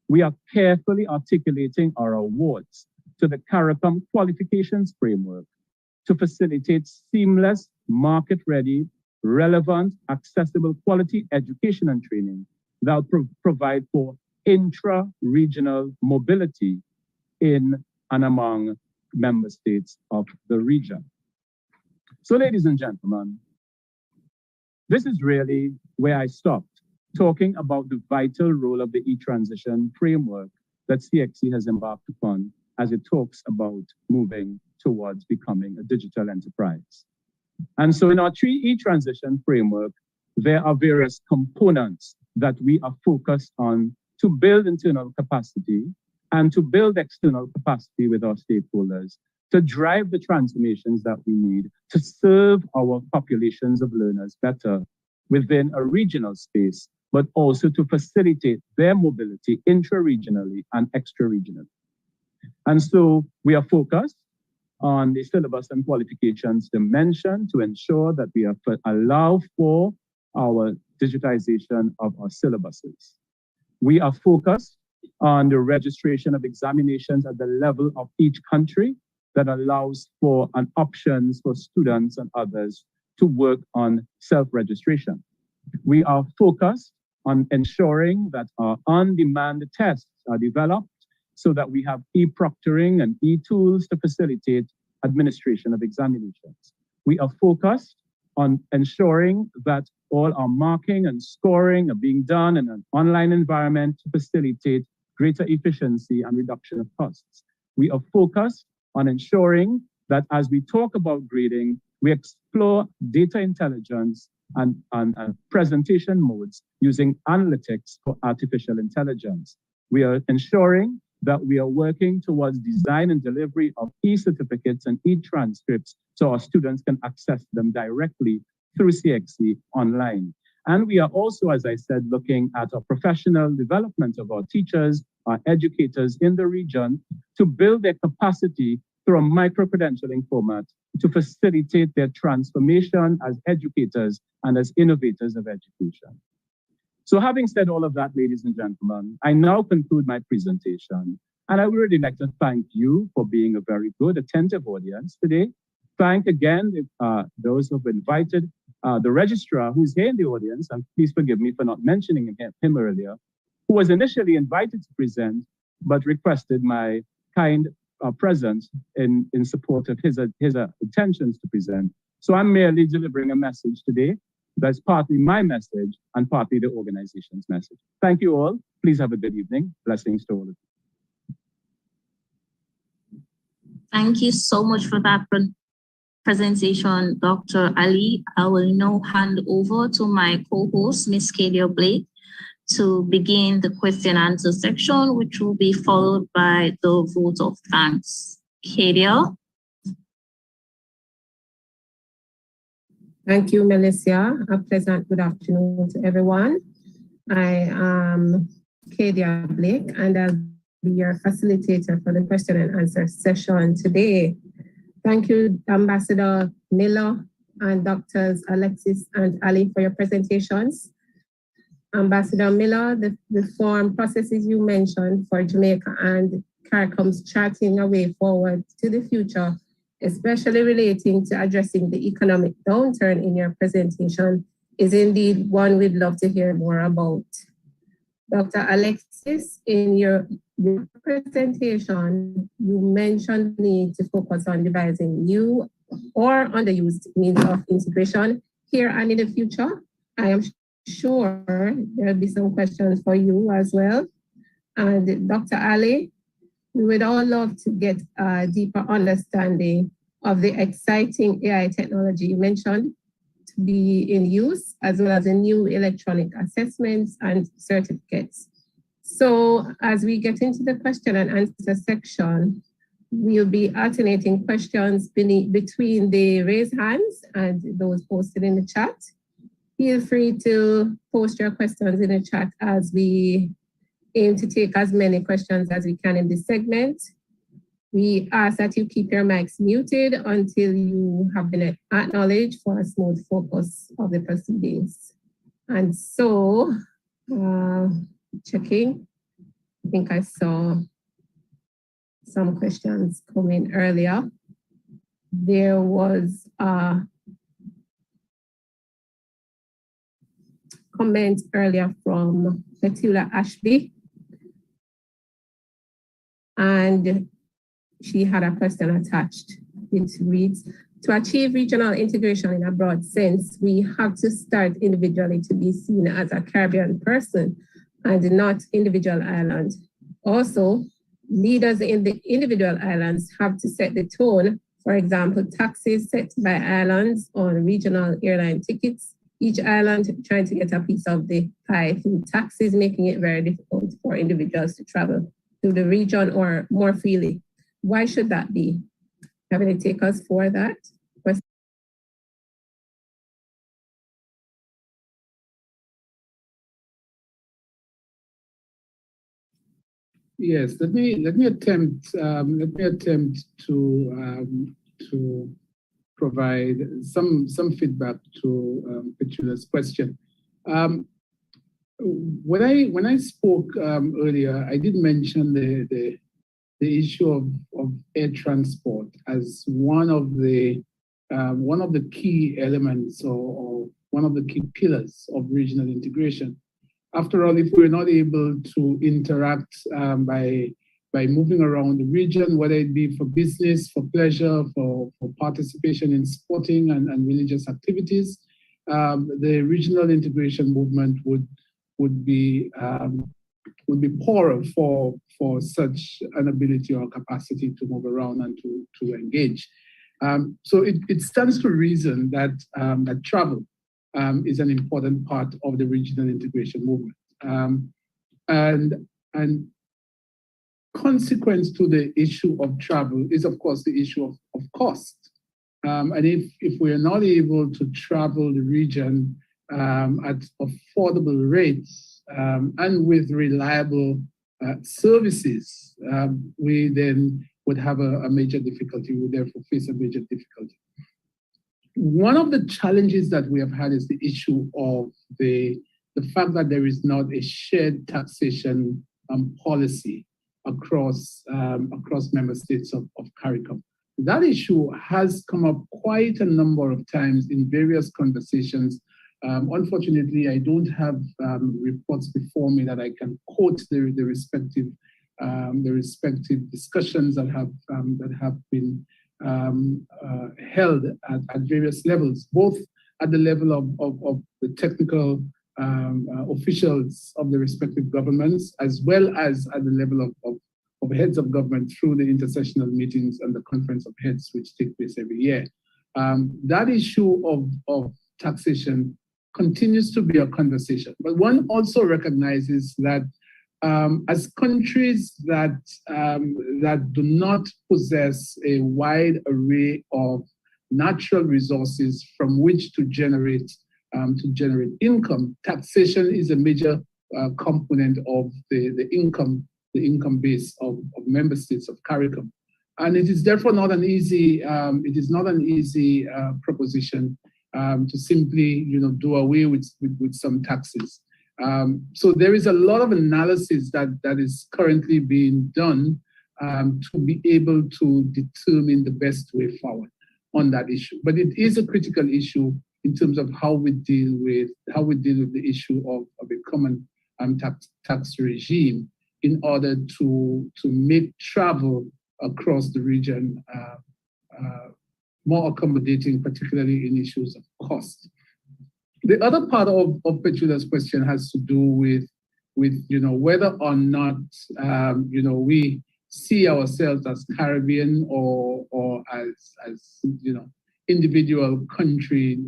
We are carefully articulating our awards to the CARICOM qualifications framework to facilitate seamless, market-ready, relevant, accessible quality education and training that will provide for intra-regional mobility in and among member states of the region. So, ladies and gentlemen, this is really where I stopped, talking about the vital role of the e-transition framework that CXC has embarked upon as it talks about moving towards becoming a digital enterprise. And so in our e-transition framework, there are various components that we are focused on to build internal capacity and to build external capacity with our stakeholders to drive the transformations that we need to serve our populations of learners better within a regional space, but also to facilitate their mobility intra-regionally and extra-regionally. And so we are focused on the syllabus and qualifications dimension to ensure that we allow for our digitization of our syllabuses. We are focused on the registration of examinations at the level of each country that allows for an options for students and others to work on self-registration. We are focused on ensuring that our on-demand tests are developed so that we have e-proctoring and e-tools to facilitate administration of examinations. We are focused on ensuring that all our marking and scoring are being done in an online environment to facilitate greater efficiency and reduction of costs. We are focused on ensuring that as we talk about grading, we explore data intelligence and presentation modes using analytics for artificial intelligence. We are ensuring that we are working towards design and delivery of e-certificates and e-transcripts so our students can access them directly through CXC online. And we are also, as I said, looking at our professional development of our teachers, our educators in the region to build their capacity through a micro-credentialing format to facilitate their transformation as educators and as innovators of education. So having said all of that, ladies and gentlemen, I now conclude my presentation. And I would really like to thank you for being a very good, attentive audience today. Thank again those who have invited the registrar who's here in the audience, and please forgive me for not mentioning him earlier, who was initially invited to present, but requested my kind presence in support of his intentions to present. So I'm merely delivering a message today that's partly my message and partly the organization's message. Thank you all. Please have a good evening. Blessings to all of you. Thank you so much for that presentation, Dr. Ali. I will now hand over to my co-host, Ms. Kadia Blake, to begin the question and answer section, which will be followed by the vote of thanks. Kadia. Thank you, Melissa. A pleasant good afternoon to everyone. I am Kadia Blake, and I'll be your facilitator for the question and answer session today. Thank you, Ambassador Miller and Drs. Alexis and Ali for your presentations. Ambassador Miller, the form processes you mentioned for Jamaica and CARICOM's charting a way forward to the future, especially relating to addressing the economic downturn in your presentation, is indeed one we'd love to hear more about. Dr. Alexis, in your presentation, you mentioned the need to focus on devising new or underused means of integration here and in the future. I am sure there'll be some questions for you as well. And Dr. Ali, we would all love to get a deeper understanding of the exciting AI technology you mentioned to be in use, as well as the new electronic assessments and certificates. So as we get into the question and answer section, we'll be alternating questions between the raised hands and those posted in the chat. Feel free to post your questions in the chat as we aim to take as many questions as we can in this segment. We ask that you keep your mics muted until you have been acknowledged for a smooth focus of the proceedings. And so, checking, I think I saw some questions come in earlier. There was a comment earlier from Petula Ashby, and she had a question attached. It reads, to achieve regional integration in a broad sense, we have to start individually to be seen as a Caribbean person and not individual islands. Also, leaders in the individual islands have to set the tone. For example, taxes set by islands on regional airline tickets, each island trying to get a piece of the pie through taxes, making it very difficult for individuals to travel to the region or more freely. Why should that be? Have any takers for that? Yes, let me attempt to provide some feedback to Petula's question. When I spoke earlier, I did mention the issue of air transport as one of the key elements or one of the key pillars of regional integration. After all, if we're not able to interact by moving around the region, whether it be for business, for pleasure, for participation in sporting and religious activities, the regional integration movement would be poorer for such an ability or capacity to move around and to engage. So it stands to reason that that travel is an important part of the regional integration movement. And consequence to the issue of travel is, of course, the issue of cost. And if we are not able to travel the region at affordable rates and with reliable services, we then would have a major difficulty. We would therefore face a major difficulty. One of the challenges that we have had is the issue of the fact that there is not a shared taxation policy across member states of CARICOM. That issue has come up quite a number of times in various conversations. Unfortunately, I don't have reports before me that I can quote the respective discussions that have been held at various levels, both at the level of the technical officials of the respective governments, as well as at the level of heads of government through the intersessional meetings and the conference of heads, which take place every year. That issue of taxation continues to be a conversation, but one also recognizes that as countries that do not possess a wide array of natural resources from which to generate income, taxation is a major component of the income base of member states of CARICOM, and it is therefore not an easy proposition to simply do away with some taxes. So there is a lot of analysis that is currently being done to be able to determine the best way forward on that issue. But it is a critical issue in terms of how we deal with the issue of a common tax regime in order to make travel across the region more accommodating, particularly in issues of cost. The other part of Petula's question has to do with whether or not we see ourselves as Caribbean or as individual country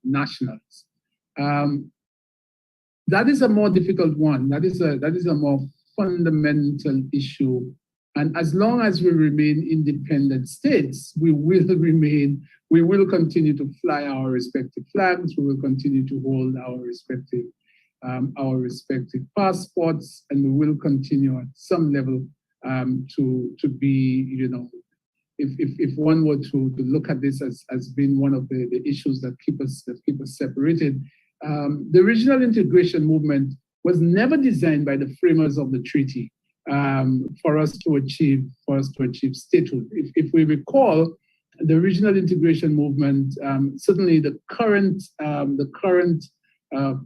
nationals. That is a more difficult one. That is a more fundamental issue. And as long as we remain independent states, we will continue to fly our respective flags. We will continue to hold our respective passports, and we will continue at some level to be, you know, if one were to look at this as being one of the issues that keep us separated. The regional integration movement was never designed by the framers of the treaty for us to achieve statehood. If we recall, the regional integration movement, certainly the current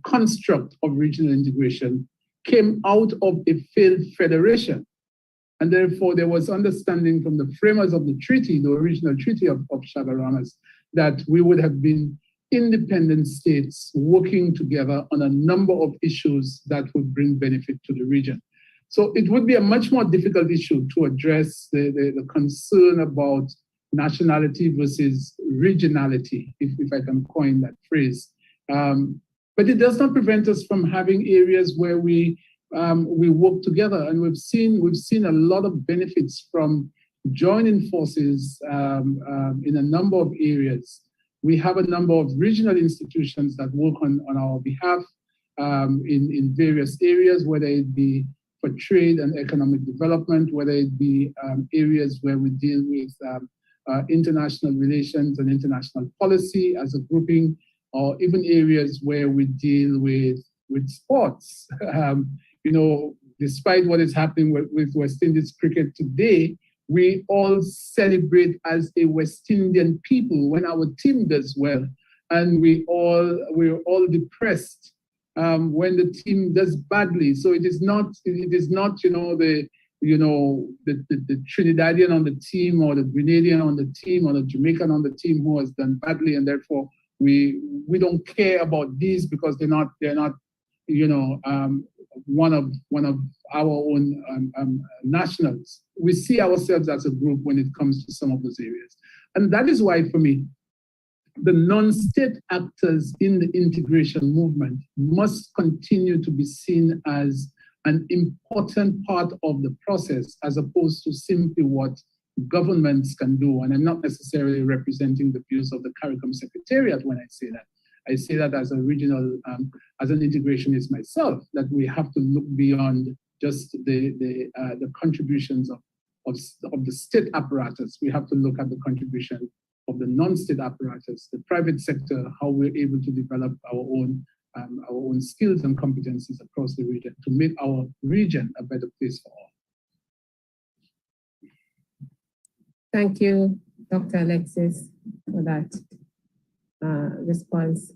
construct of regional integration came out of a failed federation. And therefore, there was understanding from the framers of the treaty, the original treaty of Chaguaramas, that we would have been independent states working together on a number of issues that would bring benefit to the region. So it would be a much more difficult issue to address the concern about nationality versus regionality, if I can coin that phrase. But it does not prevent us from having areas where we work together, and we've seen a lot of benefits from joining forces in a number of areas. We have a number of regional institutions that work on our behalf in various areas, whether it be for trade and economic development, whether it be areas where we deal with international relations and international policy as a grouping, or even areas where we deal with sports. You know, despite what is happening with West Indies cricket today, we all celebrate as a West Indian people when our team does well, and we're all depressed when the team does badly. So it is not the Trinidadian on the team, or the Grenadian on the team, or the Jamaican on the team who has done badly, and therefore we don't care about these because they're not one of our own nationals. We see ourselves as a group when it comes to some of those areas. And that is why, for me, the non-state actors in the integration movement must continue to be seen as an important part of the process, as opposed to simply what governments can do. And I'm not necessarily representing the views of the CARICOM Secretariat when I say that. I say that as a regional, as an integrationist myself, that we have to look beyond just the contributions of the state apparatus. We have to look at the contribution of the non-state apparatus, the private sector, how we're able to develop our own skills and competencies across the region to make our region a better place for all. Thank you, Dr. Alexis, for that response.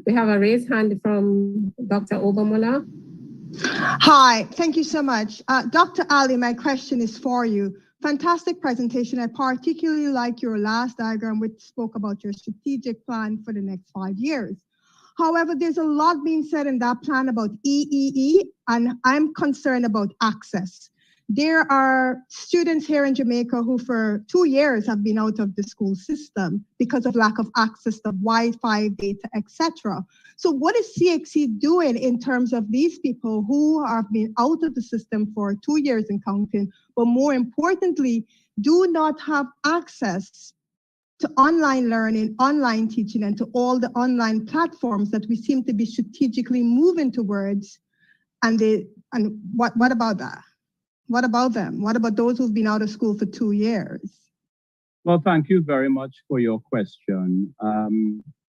We have a raised hand from Dr. Obermuller. Hi, thank you so much. Dr. Ali, my question is for you. Fantastic presentation. I particularly like your last diagram, which spoke about your strategic plan for the next 5 years. However, there's a lot being said in that plan about EEE, and I'm concerned about access. There are students here in Jamaica who for 2 years have been out of the school system because of lack of access to Wi-Fi, data, etc. So what is CXC doing in terms of these people who have been out of the system for 2 years and counting, but more importantly, do not have access to online learning, online teaching, and to all the online platforms that we seem to be strategically moving towards? And what about that? What about them? What about those who've been out of school for 2 years? Well, thank you very much for your question.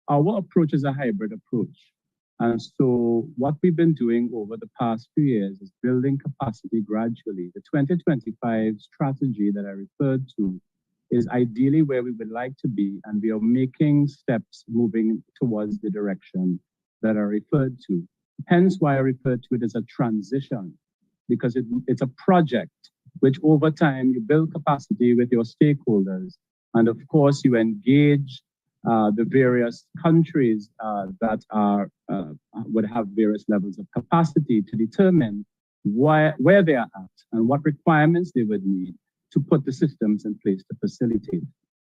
Our approach is a hybrid approach. And so what we've been doing over the past few years is building capacity gradually. The 2025 strategy that I referred to is ideally where we would like to be, and we are making steps moving towards the direction that I referred to. Hence why I referred to it as a transition, because it's a project which over time you build capacity with your stakeholders. And of course, you engage the various countries that would have various levels of capacity to determine where they are at and what requirements they would need to put the systems in place to facilitate.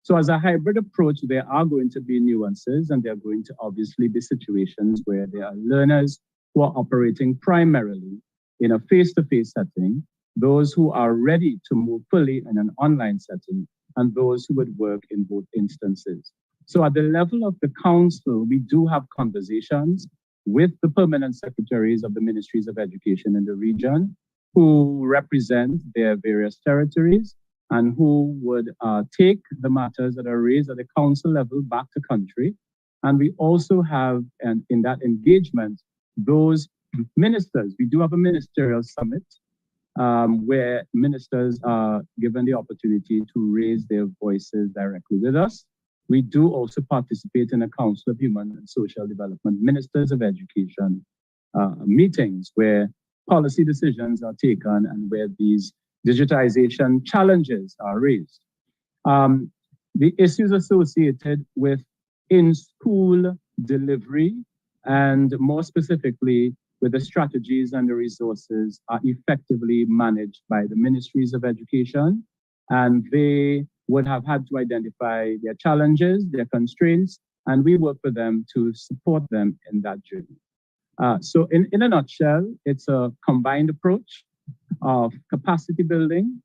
So as a hybrid approach, there are going to be nuances, and there are going to obviously be situations where there are learners who are operating primarily in a face-to-face setting, those who are ready to move fully in an online setting, and those who would work in both instances. So at the level of the council, we do have conversations with the permanent secretaries of the ministries of education in the region. who represent their various territories and who would take the matters that are raised at the council level back to country. And we also have, in that engagement, those ministers. We do have a ministerial summit where ministers are given the opportunity to raise their voices directly with us. We do also participate in a Council of Human and Social Development, Ministers of Education meetings where policy decisions are taken and where these digitization challenges are raised. The issues associated with in-school delivery and more specifically with the strategies and the resources are effectively managed by the ministries of education, and they would have had to identify their challenges, their constraints, and we work with them to support them in that journey. So in a nutshell, it's a combined approach of capacity building,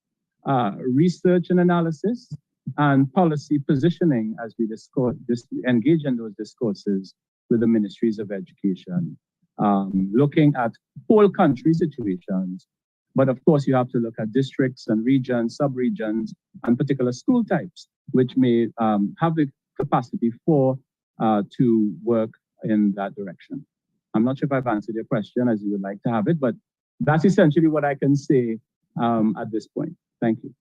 research and analysis, and policy positioning as we engage in those discourses with the ministries of education, looking at whole country situations. But of course, you have to look at districts and regions, sub-regions, and particular school types, which may have the capacity to work in that direction. I'm not sure if I've answered your question as you would like to have it, but that's essentially what I can say at this point. Thank you.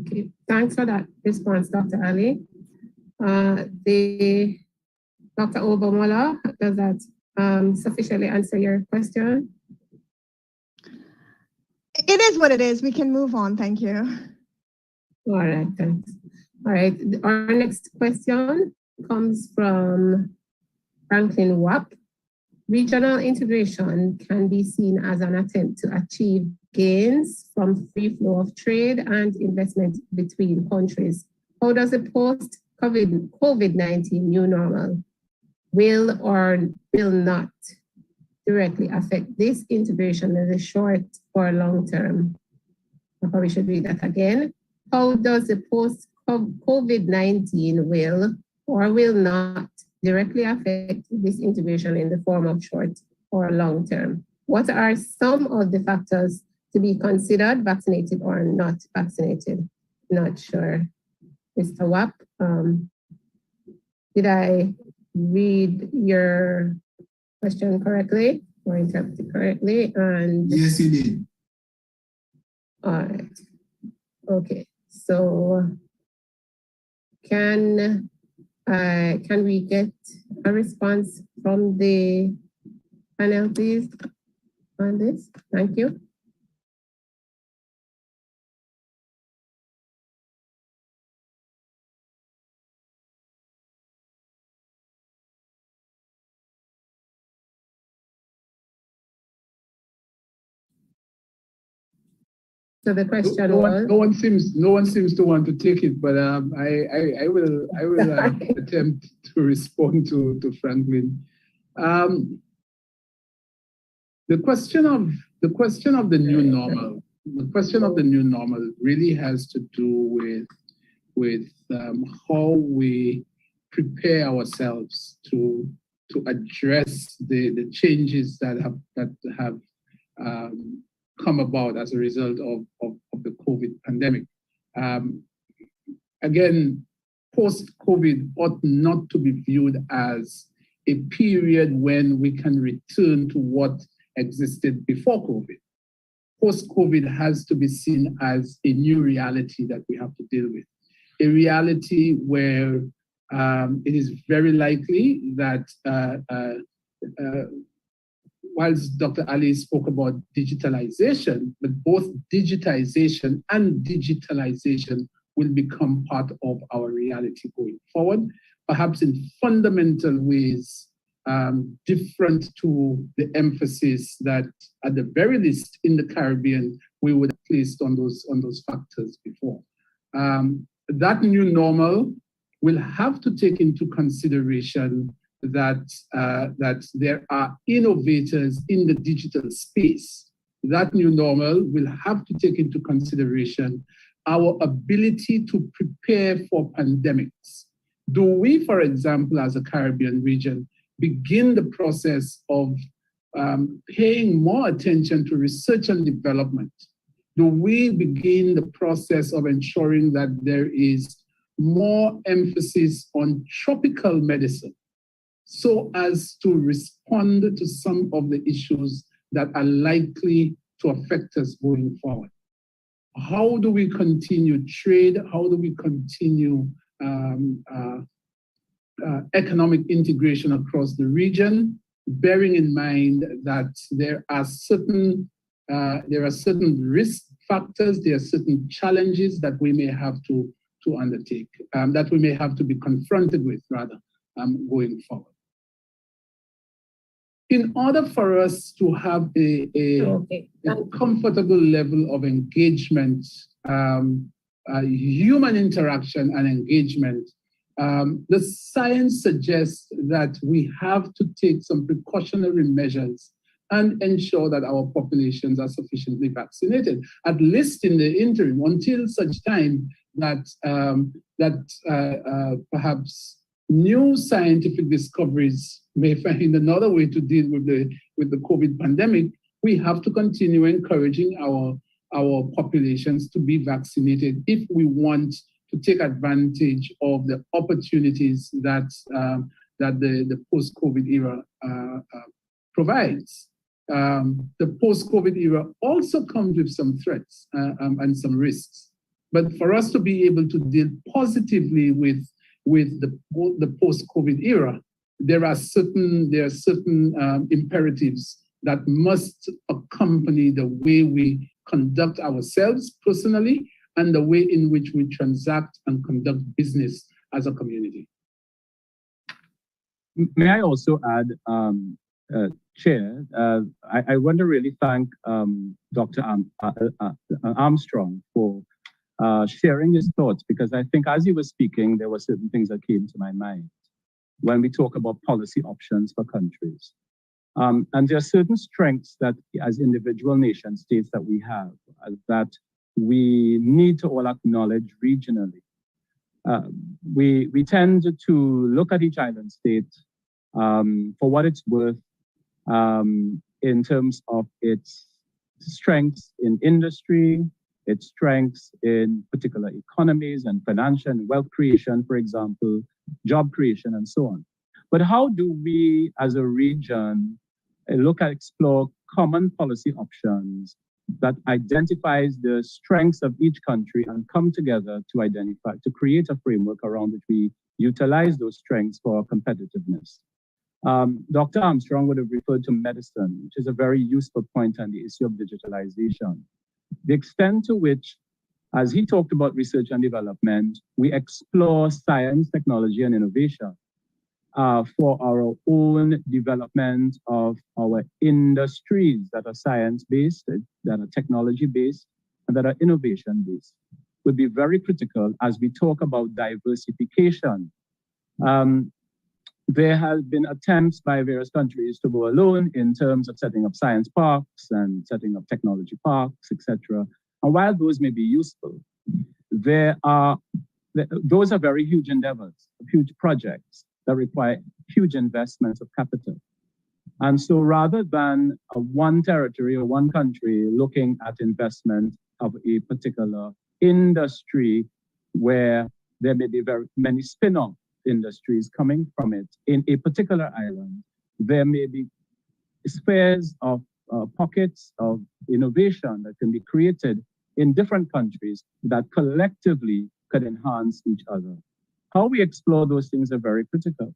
Okay, thanks for that response, Dr. Ali. Dr. Obamola, does that sufficiently answer your question? It is what it is. We can move on. Thank you. All right, thanks. All right, our next question comes from Franklin Wapp. Regional integration can be seen as an attempt to achieve gains from free flow of trade and investment between countries. How does the post-COVID-19 new normal will or will not directly affect this integration in the short or long term? I probably should read that again. How does the post-COVID-19 will or will not directly affect this integration in the form of short or long term? What are some of the factors to be considered, vaccinated or not vaccinated? Not sure. Mr. Wapp, did I read your question correctly or interpret it correctly? And yes, you did. All right. Okay. So can we get a response from the panel, please, on this? Thank you. So the question was, no one seems to want to take it, but I will attempt to respond to Franklin. The question of the new normal. The question of the new normal really has to do with how we prepare ourselves to address the changes that have come about as a result of the COVID pandemic. Again, post-COVID ought not to be viewed as a period when we can return to what existed before COVID. Post-COVID has to be seen as a new reality that we have to deal with. A reality where it is very likely that whilst Dr. Ali spoke about digitalization, but both digitization and digitalization will become part of our reality going forward, perhaps in fundamental ways different to the emphasis that, at the very least in the Caribbean, we would have placed on those factors before. That new normal will have to take into consideration that there are innovators in the digital space. That new normal will have to take into consideration our ability to prepare for pandemics. Do we, for example, as a Caribbean region, begin the process of paying more attention to research and development? Do we begin the process of ensuring that there is more emphasis on tropical medicine so as to respond to some of the issues that are likely to affect us going forward? How do we continue trade? How do we continue economic integration across the region, bearing in mind that there are certain risk factors, there are certain challenges that we may have to undertake, that we may have to be confronted with, rather, going forward. In order for us to have a comfortable level of engagement, human interaction and engagement, the science suggests that we have to take some precautionary measures and ensure that our populations are sufficiently vaccinated, at least in the interim, until such time that perhaps new scientific discoveries may find another way to deal with the COVID pandemic. We have to continue encouraging our populations to be vaccinated if we want to take advantage of the opportunities that the post-COVID era provides. The post-COVID era also comes with some threats and some risks. But for us to be able to deal positively with the post-COVID era, there are certain imperatives that must accompany the way we conduct ourselves personally and the way in which we transact and conduct business as a community. May I also add, Chair, I want to really thank Dr. Armstrong for sharing his thoughts, because I think as he was speaking, there were certain things that came to my mind when we talk about policy options for countries. And there are certain strengths that as individual nation states that we have that we need to all acknowledge regionally. We tend to look at each island state for what it's worth in terms of its strengths in industry, its strengths in particular economies and financial and wealth creation, for example, job creation and so on. But how do we as a region explore common policy options that identifies the strengths of each country and come together to create a framework around which we utilize those strengths for competitiveness? Dr. Armstrong would have referred to medicine, which is a very useful point on the issue of digitalization. The extent to which, as he talked about research and development, we explore science, technology, and innovation for our own development of our industries that are science-based, that are technology-based, and that are innovation-based, would be very critical as we talk about diversification. There have been attempts by various countries to go alone in terms of setting up science parks and setting up technology parks, etc. And while those may be useful, those are very huge endeavors, huge projects that require huge investments of capital. And so rather than one territory or one country looking at investment of a particular industry where there may be very many spin-off industries coming from it in a particular island, there may be spheres of pockets of innovation that can be created in different countries that collectively could enhance each other. How we explore those things are very critical.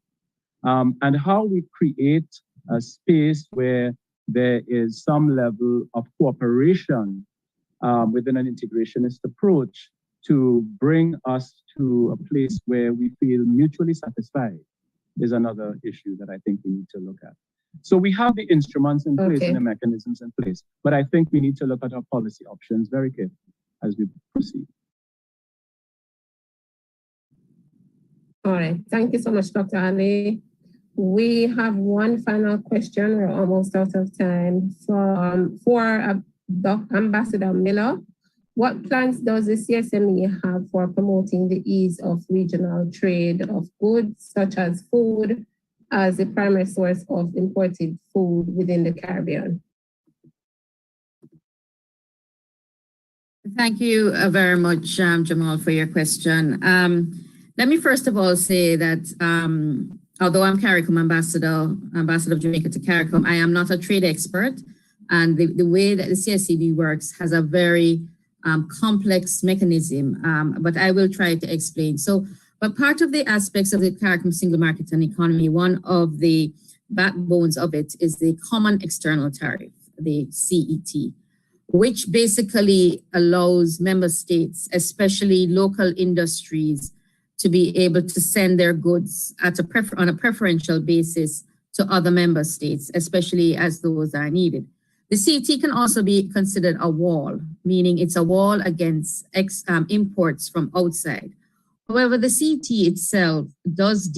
And how we create a space where there is some level of cooperation within an integrationist approach to bring us to a place where we feel mutually satisfied is another issue that I think we need to look at. So we have the instruments in place and the mechanisms in place, but I think we need to look at our policy options very carefully as we proceed. All right, thank you so much, Dr. Ali. We have one final question. We're almost out of time. So for Ambassador Miller, what plans does the CSME have for promoting the ease of regional trade of goods such as food as the primary source of imported food within the Caribbean? Thank you very much, Jamal, for your question. Let me first of all say that although I'm CARICOM ambassador of Jamaica to CARICOM, I am not a trade expert. And the way that the CSCB works has a very complex mechanism, but I will try to explain. But part of the aspects of the CARICOM single market and economy, one of the backbones of it is the common external tariff, the CET, which basically allows member states, especially local industries, to be able to send their goods on a preferential basis to other member states, especially as those are needed. The CET can also be considered a wall, meaning it's a wall against imports from outside. However, the CET itself does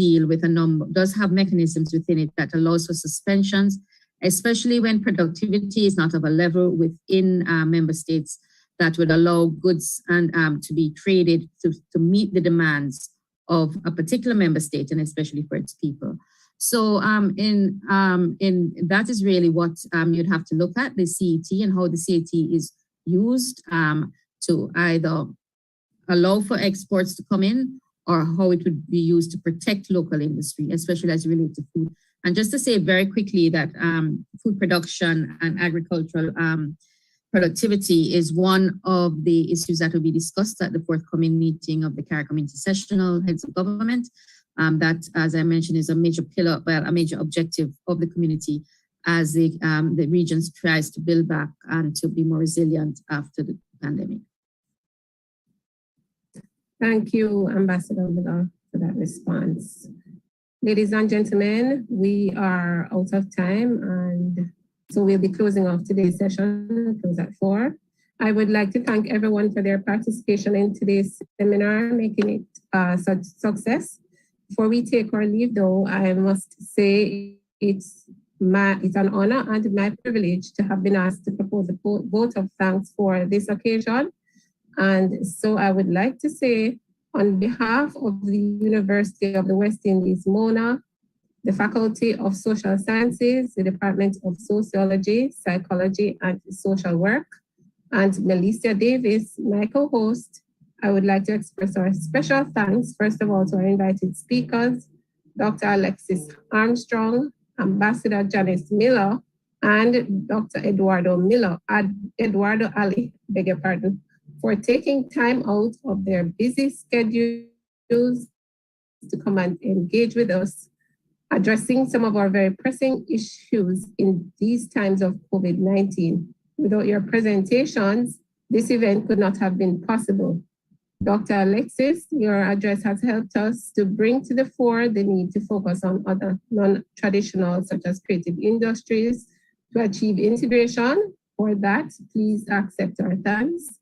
have mechanisms within it that allows for suspensions, especially when productivity is not of a level within member states that would allow goods and to be traded to meet the demands of a particular member state and especially for its people. So in that is really what you'd have to look at, the CET and how the CET is used to either allow for exports to come in or how it would be used to protect local industry, especially as related to food. And just to say very quickly that food production and agricultural productivity is one of the issues that will be discussed at the forthcoming meeting of the CARICOM Intersessional Heads of Government. That, as I mentioned, is a major pillar, well, a major objective of the community as the regions tries to build back and to be more resilient after the pandemic. Thank you, Ambassador Miller, for that response. Ladies and gentlemen, we are out of time, and so we'll be closing off today's session, close at 4. I would like to thank everyone for their participation in today's seminar, making it such success. Before we take our leave, though, I must say it's an honor and my privilege to have been asked to propose a vote of thanks for this occasion. And so I would like to say, on behalf of the University of the West Indies, MONA, the Faculty of Social Sciences, the Department of Sociology, Psychology, and Social Work, and Melissa Davis, my co-host, I would like to express our special thanks, first of all, to our invited speakers, Dr. Alexis Armstrong, Ambassador Janice Miller, and Dr. Eduardo Ali, beg your pardon, for taking time out of their busy schedules to come and engage with us, addressing some of our very pressing issues in these times of COVID-19. Without your presentations, this event could not have been possible. Dr. Alexis, your address has helped us to bring to the fore the need to focus on other non-traditional, such as creative industries, to achieve integration. For that, please accept our thanks.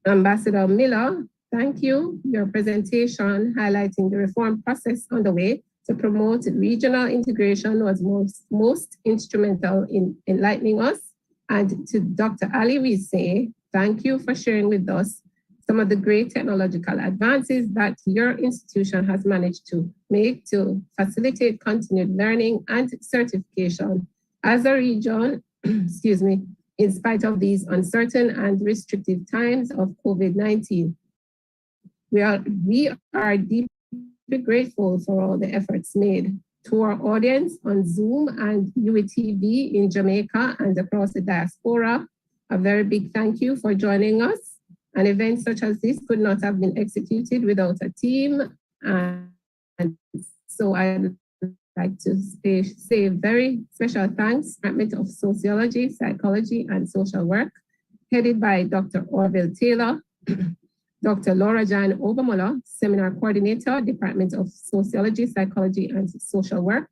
Ambassador Miller, thank you. Your presentation highlighting the reform process underway to promote regional integration was most instrumental in enlightening us. And to Dr. Ali, we say, thank you for sharing with us some of the great technological advances that your institution has managed to make to facilitate continued learning and certification as a region, excuse me, in spite of these uncertain and restrictive times of COVID-19. We are deeply grateful for all the efforts made. To our audience on Zoom and UATV in Jamaica and across the diaspora, a very big thank you for joining us. An event such as this could not have been executed without a team. And so I'd like to say very special thanks, Department of Sociology, Psychology, and Social Work, headed by Dr. Orville Taylor, Dr. Laura Jan Obamola, Seminar Coordinator, Department of Sociology, Psychology, and Social Work,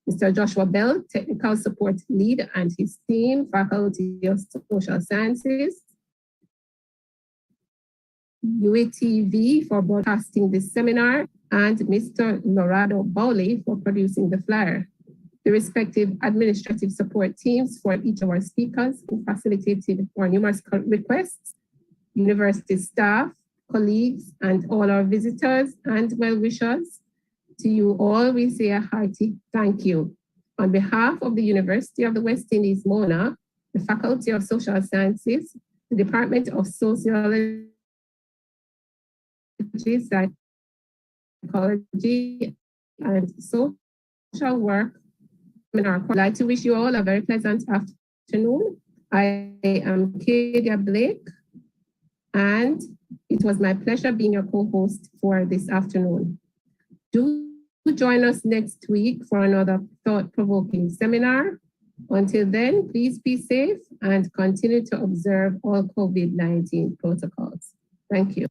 Mr. Joshua Bell, Technical Support Lead, and his team, Faculty of Social Sciences, UATV for broadcasting this seminar, and Mr. Lorado Bowley for producing the flyer. The respective administrative support teams for each of our speakers who facilitated our numerous requests, university staff, colleagues, and all our visitors and well-wishers. To you all, we say a hearty thank you. On behalf of the University of the West Indies, Mona, the Faculty of Social Sciences, the Department of Sociology, Psychology, and Social Work, I'd like to wish you all a very pleasant afternoon. I am Kadia Blake, and it was my pleasure being your co-host for this afternoon. Do join us next week for another thought-provoking seminar. Until then, please be safe and continue to observe all COVID-19 protocols. Thank you.